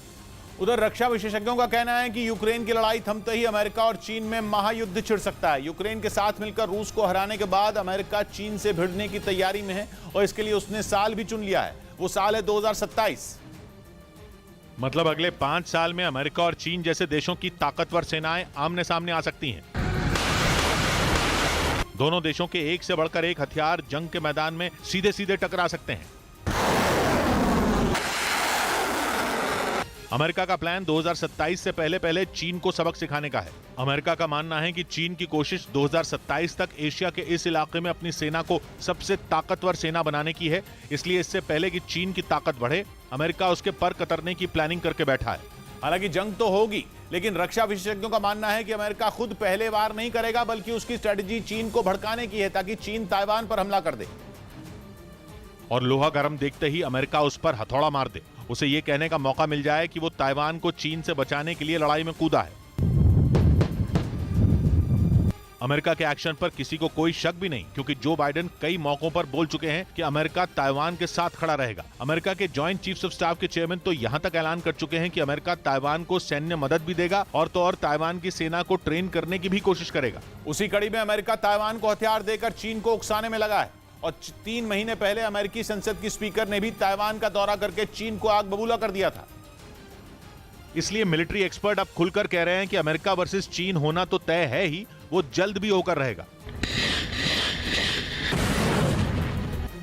उधर रक्षा विशेषज्ञों का कहना है कि यूक्रेन की लड़ाई थमते ही अमेरिका और चीन में महायुद्ध छिड़ सकता है। यूक्रेन के साथ मिलकर रूस को हराने के बाद अमेरिका चीन से भिड़ने की तैयारी में है और इसके लिए उसने साल भी चुन लिया है। वो साल है 2027। मतलब अगले 5 साल में अमेरिका और चीन जैसे देशों की ताकतवर सेनाएं आमने सामने आ सकती हैं। दोनों देशों के एक से बढ़कर एक हथियार जंग के मैदान में सीधे सीधे टकरा सकते हैं। अमेरिका का प्लान 2027 से पहले पहले चीन को सबक सिखाने का है। अमेरिका का मानना है कि चीन की कोशिश 2027 तक एशिया के इस इलाके में अपनी सेना को सबसे ताकतवर सेना बनाने की है। इसलिए इससे पहले कि चीन की ताकत बढ़े, अमेरिका उसके पर कतरने की प्लानिंग करके बैठा है। हालांकि जंग तो होगी, लेकिन रक्षा विशेषज्ञों का मानना है कि अमेरिका खुद पहले वार नहीं करेगा, बल्कि उसकी स्ट्रेटजी चीन को भड़काने की है ताकि चीन ताइवान पर हमला कर दे और लोहा गर्म देखते ही अमेरिका उस पर हथौड़ा मार दे। उसे ये कहने का मौका मिल जाए कि वो ताइवान को चीन से बचाने के लिए लड़ाई में कूदा है। अमेरिका के एक्शन पर किसी को कोई शक भी नहीं, क्योंकि जो बाइडेन कई मौकों पर बोल चुके हैं कि अमेरिका ताइवान के साथ खड़ा रहेगा। अमेरिका के जॉइंट चीफ्स ऑफ स्टाफ के चेयरमैन तो यहां तक ऐलान कर चुके हैं कि अमेरिका ताइवान को सैन्य मदद भी देगा और तो और ताइवान की सेना को ट्रेन करने की भी कोशिश करेगा। उसी कड़ी में अमेरिका ताइवान को हथियार देकर चीन को उकसाने में लगा है और 3 महीने पहले अमेरिकी संसद की स्पीकर ने भी ताइवान का दौरा करके चीन को आग बबूला कर दिया था। इसलिए मिलिट्री एक्सपर्ट अब खुलकर कह रहे हैं कि अमेरिका वर्सेस चीन होना तो तय है ही, वो जल्द भी होकर रहेगा।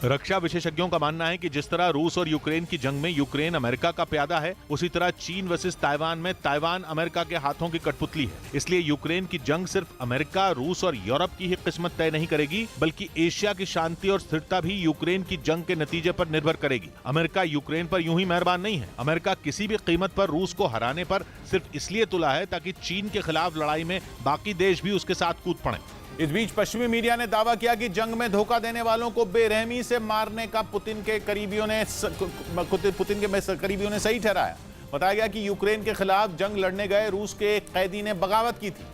रक्षा विशेषज्ञों का मानना है कि जिस तरह रूस और यूक्रेन की जंग में यूक्रेन अमेरिका का प्यादा है, उसी तरह चीन वर्सेस ताइवान में ताइवान अमेरिका के हाथों की कठपुतली है। इसलिए यूक्रेन की जंग सिर्फ अमेरिका, रूस और यूरोप की ही किस्मत तय नहीं करेगी, बल्कि एशिया की शांति और स्थिरता भी यूक्रेन की जंग के नतीजे पर निर्भर करेगी। अमेरिका यूक्रेन पर यूं ही मेहरबान नहीं है। अमेरिका किसी भी कीमत पर रूस को हराने पर सिर्फ इसलिए तुला है ताकि चीन के खिलाफ लड़ाई में बाकी देश भी उसके साथ कूद पड़े। इस बीच पश्चिमी मीडिया ने दावा किया कि जंग में धोखा देने वालों को बेरहमी से मारने का पुतिन के करीबियों ने सही ठहराया। बताया गया कि यूक्रेन के खिलाफ जंग लड़ने गए रूस के एक कैदी ने बगावत की थी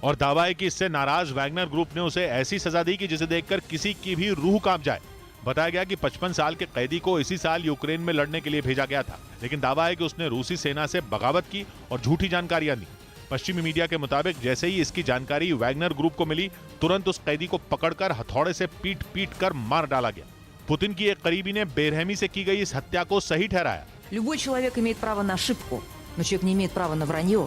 और दावा है कि इससे नाराज वैगनर ग्रुप ने उसे ऐसी सजा दी कि जिसे देखकर किसी की भी रूह कांप जाए। बताया गया कि 55 साल के कैदी को इसी साल यूक्रेन में लड़ने के लिए भेजा गया था, लेकिन दावा है कि उसने रूसी सेना से बगावत की और झूठी जानकारियां दी। पश्चिमी मीडिया के मुताबिक जैसे ही इसकी जानकारी वैगनर ग्रुप को मिली, तुरंत उस कैदी को पकड़कर हथौड़े से पीट कर मार डाला गया। पुतिन की एक करीबी ने बेरहमी से की गई इस हत्या को सही ठहराया। Любой человек имеет право на ошибку, но человек не имеет права на вранье.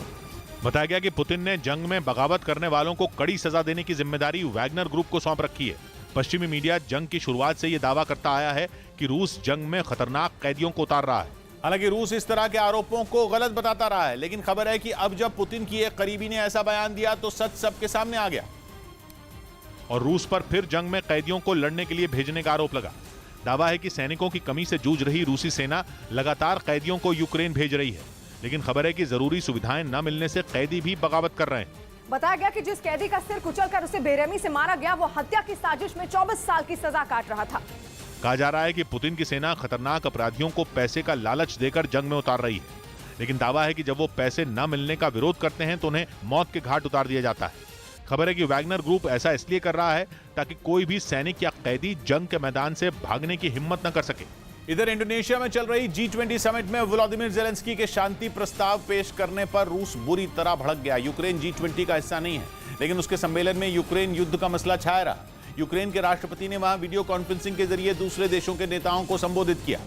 बताया गया कि पुतिन ने जंग में बगावत करने वालों को कड़ी सजा देने की जिम्मेदारी वैगनर ग्रुप को सौंप रखी है। पश्चिमी मीडिया जंग की शुरुआत से ये दावा करता आया है कि रूस जंग में खतरनाक कैदियों को उतार रहा है। हालांकि रूस इस तरह के आरोपों को गलत बताता रहा है, लेकिन खबर है कि अब जब पुतिन की एक करीबी ने ऐसा बयान दिया तो सच सबके सामने आ गया और रूस पर फिर जंग में कैदियों को लड़ने के लिए भेजने का आरोप लगा। दावा है कि सैनिकों की कमी से जूझ रही रूसी सेना लगातार कैदियों को यूक्रेन भेज रही है, लेकिन खबर है कि जरूरी सुविधाएं न मिलने से कैदी भी बगावत कर रहे हैं। बताया गया कि जिस कैदी का सिर कुचलकर उसे बेरहमी से मारा गया, वो हत्या की साजिश में 24 साल की सजा काट रहा था। कहा जा रहा है कि पुतिन की सेना खतरनाक अपराधियों को पैसे का लालच देकर जंग में उतार रही है, लेकिन दावा है कि जब वो पैसे न मिलने का विरोध करते हैं तो उन्हें मौत के घाट उतार दिया जाता है। खबर है कि वैगनर ग्रुप ऐसा इसलिए कर रहा है ताकि कोई भी सैनिक या कैदी जंग के मैदान से भागने की हिम्मत न कर सके। इधर इंडोनेशिया में चल रही G20 समिट में व्लादिमीर जेलेंस्की के शांति प्रस्ताव पेश करने पर रूस बुरी तरह भड़क गया। यूक्रेन G20 का हिस्सा नहीं है, लेकिन उसके सम्मेलन में यूक्रेन युद्ध का मसला छाया रहा। यूक्रेन के राष्ट्रपति ने वहां वीडियो कॉन्फ्रेंसिंग के जरिए दूसरे देशों के नेताओं को संबोधित किया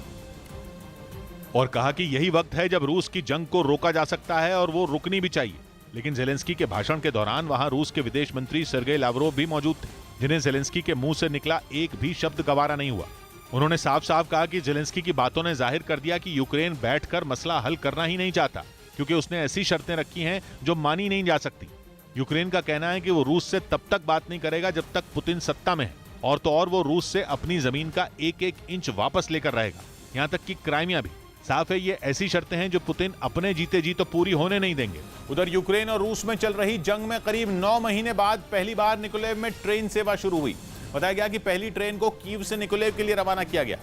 और कहा कि यही वक्त है जब रूस की जंग को रोका जा सकता है और वो रुकनी भी चाहिए। लेकिन जेलेंस्की के भाषण के दौरान वहां रूस के विदेश मंत्री सर्गेई लावरोव भी मौजूद थे, जिन्हें जेलेंस्की के मुंह से निकला एक भी शब्द गवारा नहीं हुआ। उन्होंने साफ साफ कहा कि जेलेंस्की की बातों ने जाहिर कर दिया कि यूक्रेन बैठकर मसला हल करना ही नहीं चाहता, क्योंकि उसने ऐसी शर्तें रखी हैं जो मानी नहीं जा सकती। यूक्रेन का कहना है कि वो रूस से तब तक बात नहीं करेगा जब तक पुतिन सत्ता में है, और तो और वो रूस से अपनी जमीन का एक एक इंच वापस लेकर रहेगा, यहां तक कि क्राइमिया भी। साफ है ये ऐसी शर्तें हैं जो पुतिन अपने जीते जी तो पूरी होने नहीं देंगे। उधर यूक्रेन और रूस में चल रही जंग में करीब 9 महीने बाद पहली बार निकोलेव में ट्रेन सेवा शुरू हुई। बताया गया कि पहली ट्रेन को कीव से निकोलेव के लिए रवाना किया गया,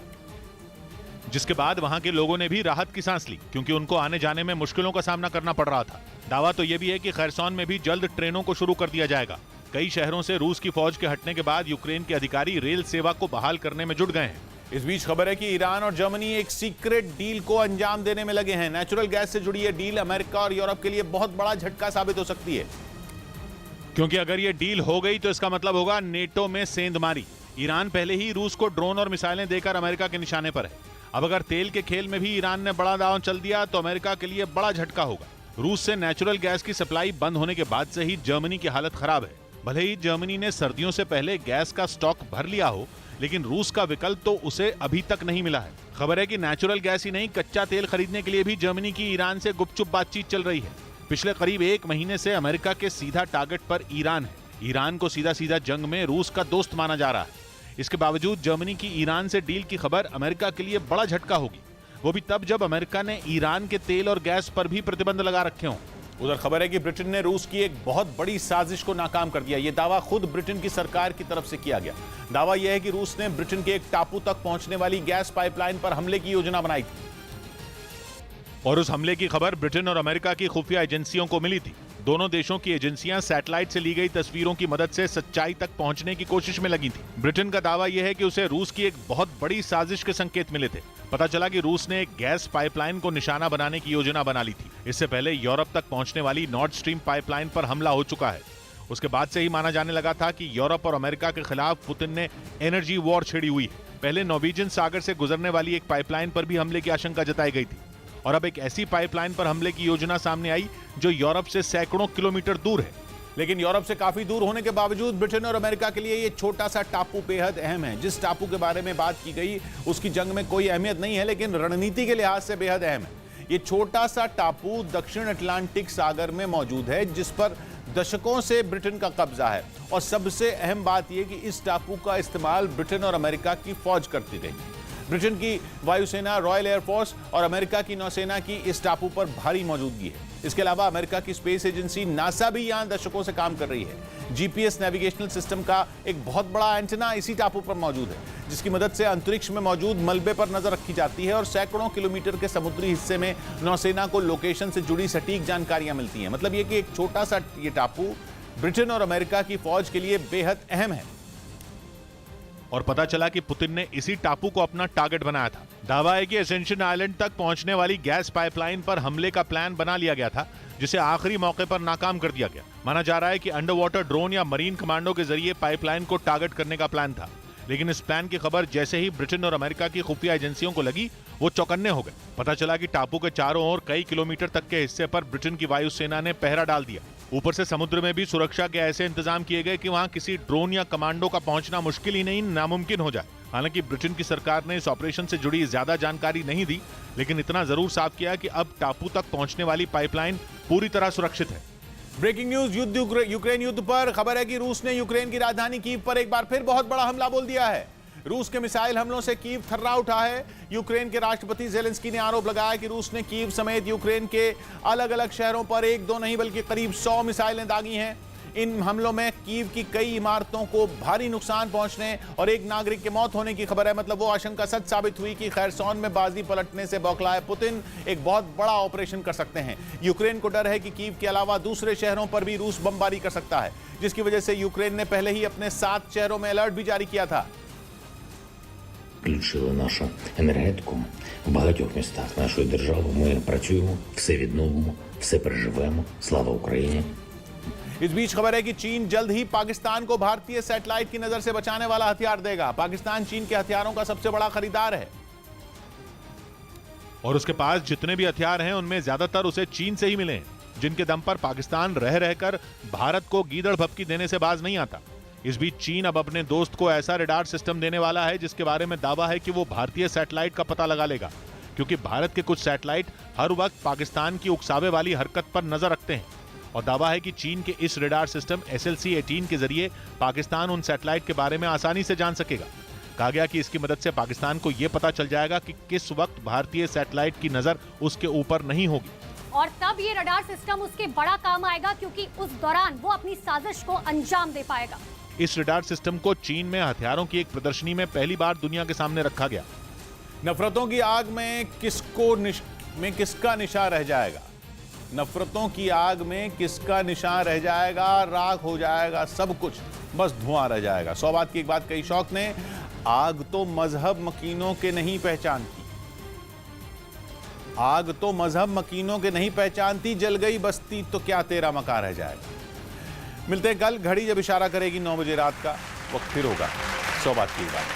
जिसके बाद वहां के लोगों ने भी राहत की सांस ली, क्योंकि उनको आने जाने में मुश्किलों का सामना करना पड़ रहा था। दावा तो यह भी है कि खैरसॉन में भी जल्द ट्रेनों को शुरू कर दिया जाएगा। कई शहरों से रूस की फौज के हटने के बाद यूक्रेन के अधिकारी रेल सेवा को बहाल करने में जुट गए हैं। इस बीच खबर है कि ईरान और जर्मनी एक सीक्रेट डील को अंजाम देने में लगे हैं। नेचुरल गैस से जुड़ी यह डील अमेरिका और यूरोप के लिए बहुत बड़ा झटका साबित हो सकती है, क्योंकि अगर ये डील हो गई तो इसका मतलब होगा नेटो में सेंधमारी। ईरान पहले ही रूस को ड्रोन और मिसाइलें देकर अमेरिका के निशाने पर है। अब अगर तेल के खेल में भी ईरान ने बड़ा दांव चल दिया तो अमेरिका के लिए बड़ा झटका होगा। रूस से नेचुरल गैस की सप्लाई बंद होने के बाद से ही जर्मनी की हालत खराब है। भले ही जर्मनी ने सर्दियों से पहले गैस का स्टॉक भर लिया हो, लेकिन रूस का विकल्प तो उसे अभी तक नहीं मिला है। खबर है कि नेचुरल गैस ही नहीं, कच्चा तेल खरीदने के लिए भी जर्मनी की ईरान से गुपचुप बातचीत चल रही है। पिछले करीब 1 महीने से अमेरिका के सीधा टारगेट पर ईरान है। ईरान को सीधा सीधा जंग में रूस का दोस्त माना जा रहा है। इसके बावजूद जर्मनी की ईरान से डील की खबर अमेरिका के लिए बड़ा झटका होगी, वो भी तब जब अमेरिका ने ईरान के तेल और गैस पर भी प्रतिबंध लगा रखे हों। उधर खबर है कि ब्रिटेन ने रूस की एक बहुत बड़ी साजिश को नाकाम कर दिया। यह दावा खुद ब्रिटेन की सरकार की तरफ से किया गया। दावा यह है कि रूस ने ब्रिटेन के एक टापू तक पहुंचने वाली गैस पाइपलाइन पर हमले की योजना बनाई थी। और उस हमले की खबर ब्रिटेन और अमेरिका की खुफिया एजेंसियों को मिली थी। दोनों देशों की एजेंसियां सैटेलाइट से ली गई तस्वीरों की मदद से सच्चाई तक पहुंचने की कोशिश में लगी थी। ब्रिटेन का दावा यह है कि उसे रूस की एक बहुत बड़ी साजिश के संकेत मिले थे। पता चला कि रूस ने एक गैस पाइपलाइन को निशाना बनाने की योजना बना ली थी। इससे पहले यूरोप तक पहुंचने वाली नॉर्थ स्ट्रीम पाइपलाइन पर हमला हो चुका है। उसके बाद से ही माना जाने लगा था कि यूरोप और अमेरिका के खिलाफ पुतिन ने एनर्जी वॉर छेड़ी हुई है। पहले नॉर्वेजियन सागर से गुजरने वाली एक पाइपलाइन पर भी हमले की आशंका जताई गई थी और अब एक ऐसी पाइपलाइन पर हमले की योजना सामने आई जो यूरोप से सैकड़ों किलोमीटर दूर है। लेकिन यूरोप से काफी दूर होने के बावजूद ब्रिटेन और अमेरिका के लिए ये छोटा सा टापू बेहद अहम है। जिस टापू के बारे में बात की गई उसकी जंग में कोई अहमियत नहीं है, लेकिन रणनीति के लिहाज से बेहद अहम है। ये छोटा सा टापू दक्षिण अटलांटिक सागर में मौजूद है, जिस पर दशकों से ब्रिटेन का कब्जा है। और सबसे अहम बात यह कि इस टापू का इस्तेमाल ब्रिटेन और अमेरिका की फौज करती रही। ब्रिटेन की वायुसेना, रॉयल एयरफोर्स और अमेरिका की नौसेना की इस टापू पर भारी मौजूदगी है। इसके अलावा अमेरिका की स्पेस एजेंसी नासा भी यहां दशकों से काम कर रही है। जीपीएस नेविगेशनल सिस्टम का एक बहुत बड़ा एंटेना इसी टापू पर मौजूद है, जिसकी मदद से अंतरिक्ष में मौजूद मलबे पर नजर रखी जाती है और सैकड़ों किलोमीटर के समुद्री हिस्से में नौसेना को लोकेशन से जुड़ी सटीक जानकारियां मिलती हैं। मतलब यह कि एक छोटा सा ये टापू ब्रिटेन और अमेरिका की फौज के लिए बेहद अहम है। और पता चला कि पुतिन ने इसी टापू को अपना टारगेट बनाया था। दावा है कि एसेंशन आइलैंड तक पहुंचने वाली गैस पाइपलाइन पर हमले का प्लान बना लिया गया था, जिसे आखिरी मौके पर नाकाम कर दिया गया। माना जा रहा है कि अंडर वाटर ड्रोन या मरीन कमांडो के जरिए पाइपलाइन को टारगेट करने का प्लान था, लेकिन इस प्लान की खबर जैसे ही ब्रिटेन और अमेरिका की खुफिया एजेंसियों को लगी, वो चौकन्ने हो गए। पता चला कि टापू के चारों ओर कई किलोमीटर तक के हिस्से पर ब्रिटेन की वायुसेना ने पहरा डाल दिया। ऊपर से समुद्र में भी सुरक्षा के ऐसे इंतजाम किए गए कि वहां किसी ड्रोन या कमांडो का पहुंचना मुश्किल ही नहीं, नामुमकिन हो जाए। हालांकि ब्रिटेन की सरकार ने इस ऑपरेशन से जुड़ी ज्यादा जानकारी नहीं दी, लेकिन इतना जरूर साफ किया कि अब टापू तक पहुंचने वाली पाइपलाइन पूरी तरह सुरक्षित है। ब्रेकिंग न्यूज, यूक्रेन युद्ध पर खबर है कि रूस ने यूक्रेन की राजधानी कीव पर एक बार फिर बहुत बड़ा हमला बोल दिया है। रूस के मिसाइल हमलों से कीव थर्रा उठा है। यूक्रेन के राष्ट्रपति जेलेंस्की ने आरोप लगाया कि रूस ने कीव समेत यूक्रेन के अलग अलग शहरों पर एक दो नहीं बल्कि करीब 100 मिसाइलें दागी हैं। इन हमलों में कीव की कई इमारतों को भारी नुकसान पहुंचने और एक नागरिक के मौत होने की खबर है। मतलब वो आशंका सच साबित हुई कि खैरसोन में बाजी पलटने से बौखलाए पुतिन एक बहुत बड़ा ऑपरेशन कर सकते हैं। यूक्रेन को डर है कि कीव के अलावा दूसरे शहरों पर भी रूस बमबारी कर सकता है, जिसकी वजह से यूक्रेन ने पहले ही अपने 7 शहरों में अलर्ट भी जारी किया था। Включили нашу енергетику в багатьох містах нашої держави. Ми працюємо, все відновимо, все переживемо. Слава Україні! इस बीच खबर है कि चीन जल्द ही पाकिस्तान को भारतीय सैटेलाइट की नजर से बचाने वाला हथियार देगा। पाकिस्तान चीन के हथियारों का सबसे बड़ा खरीदार है और उसके पास जितने भी हथियार हैं उनमें ज्यादातर उसे चीन से ही मिले हैं, जिनके दम पर पाकिस्तान रह रहकर भारत को गीदड़ भपकी देने से बाज नहीं आता। इस बीच चीन अब अपने दोस्त को ऐसा रडार सिस्टम देने वाला है जिसके बारे में दावा है कि वो भारतीय सैटेलाइट का पता लगा लेगा, क्योंकि भारत के कुछ सैटेलाइट हर वक्त पाकिस्तान की उकसावे वाली हरकत पर नजर रखते हैं। और दावा है कि चीन के इस रडार सिस्टम SLC-18 के जरिए पाकिस्तान उन सैटेलाइट के बारे में आसानी से जान सकेगा। कहा गया कि इसकी मदद से पाकिस्तान को यह पता चल जाएगा कि किस वक्त भारतीय सैटेलाइट की नजर उसके ऊपर नहीं होगी, और तब ये रडार सिस्टम उसके बड़ा काम आएगा, क्योंकि उस दौरान वो अपनी साजिश को अंजाम दे पाएगा। इस रडार सिस्टम को चीन में हथियारों की एक प्रदर्शनी में पहली बार दुनिया के सामने रखा गया। नफरतों की आग में किसका निशान रह जाएगा? नफरतों की आग में किसका निशान रह जाएगा? राख हो जाएगा सब कुछ, बस धुआं रह जाएगा। 100 बात की एक बात कही शौक ने, आग तो मजहब मकीनों के नहीं पहचानती, आग तो मजहब मकीनों के नहीं पहचानती, जल गई बस्ती तो क्या तेरा मकान रह जाएगा। मिलते हैं कल, घड़ी जब इशारा करेगी 9 बजे रात का, वक्त फिर होगा 100 बात की बात।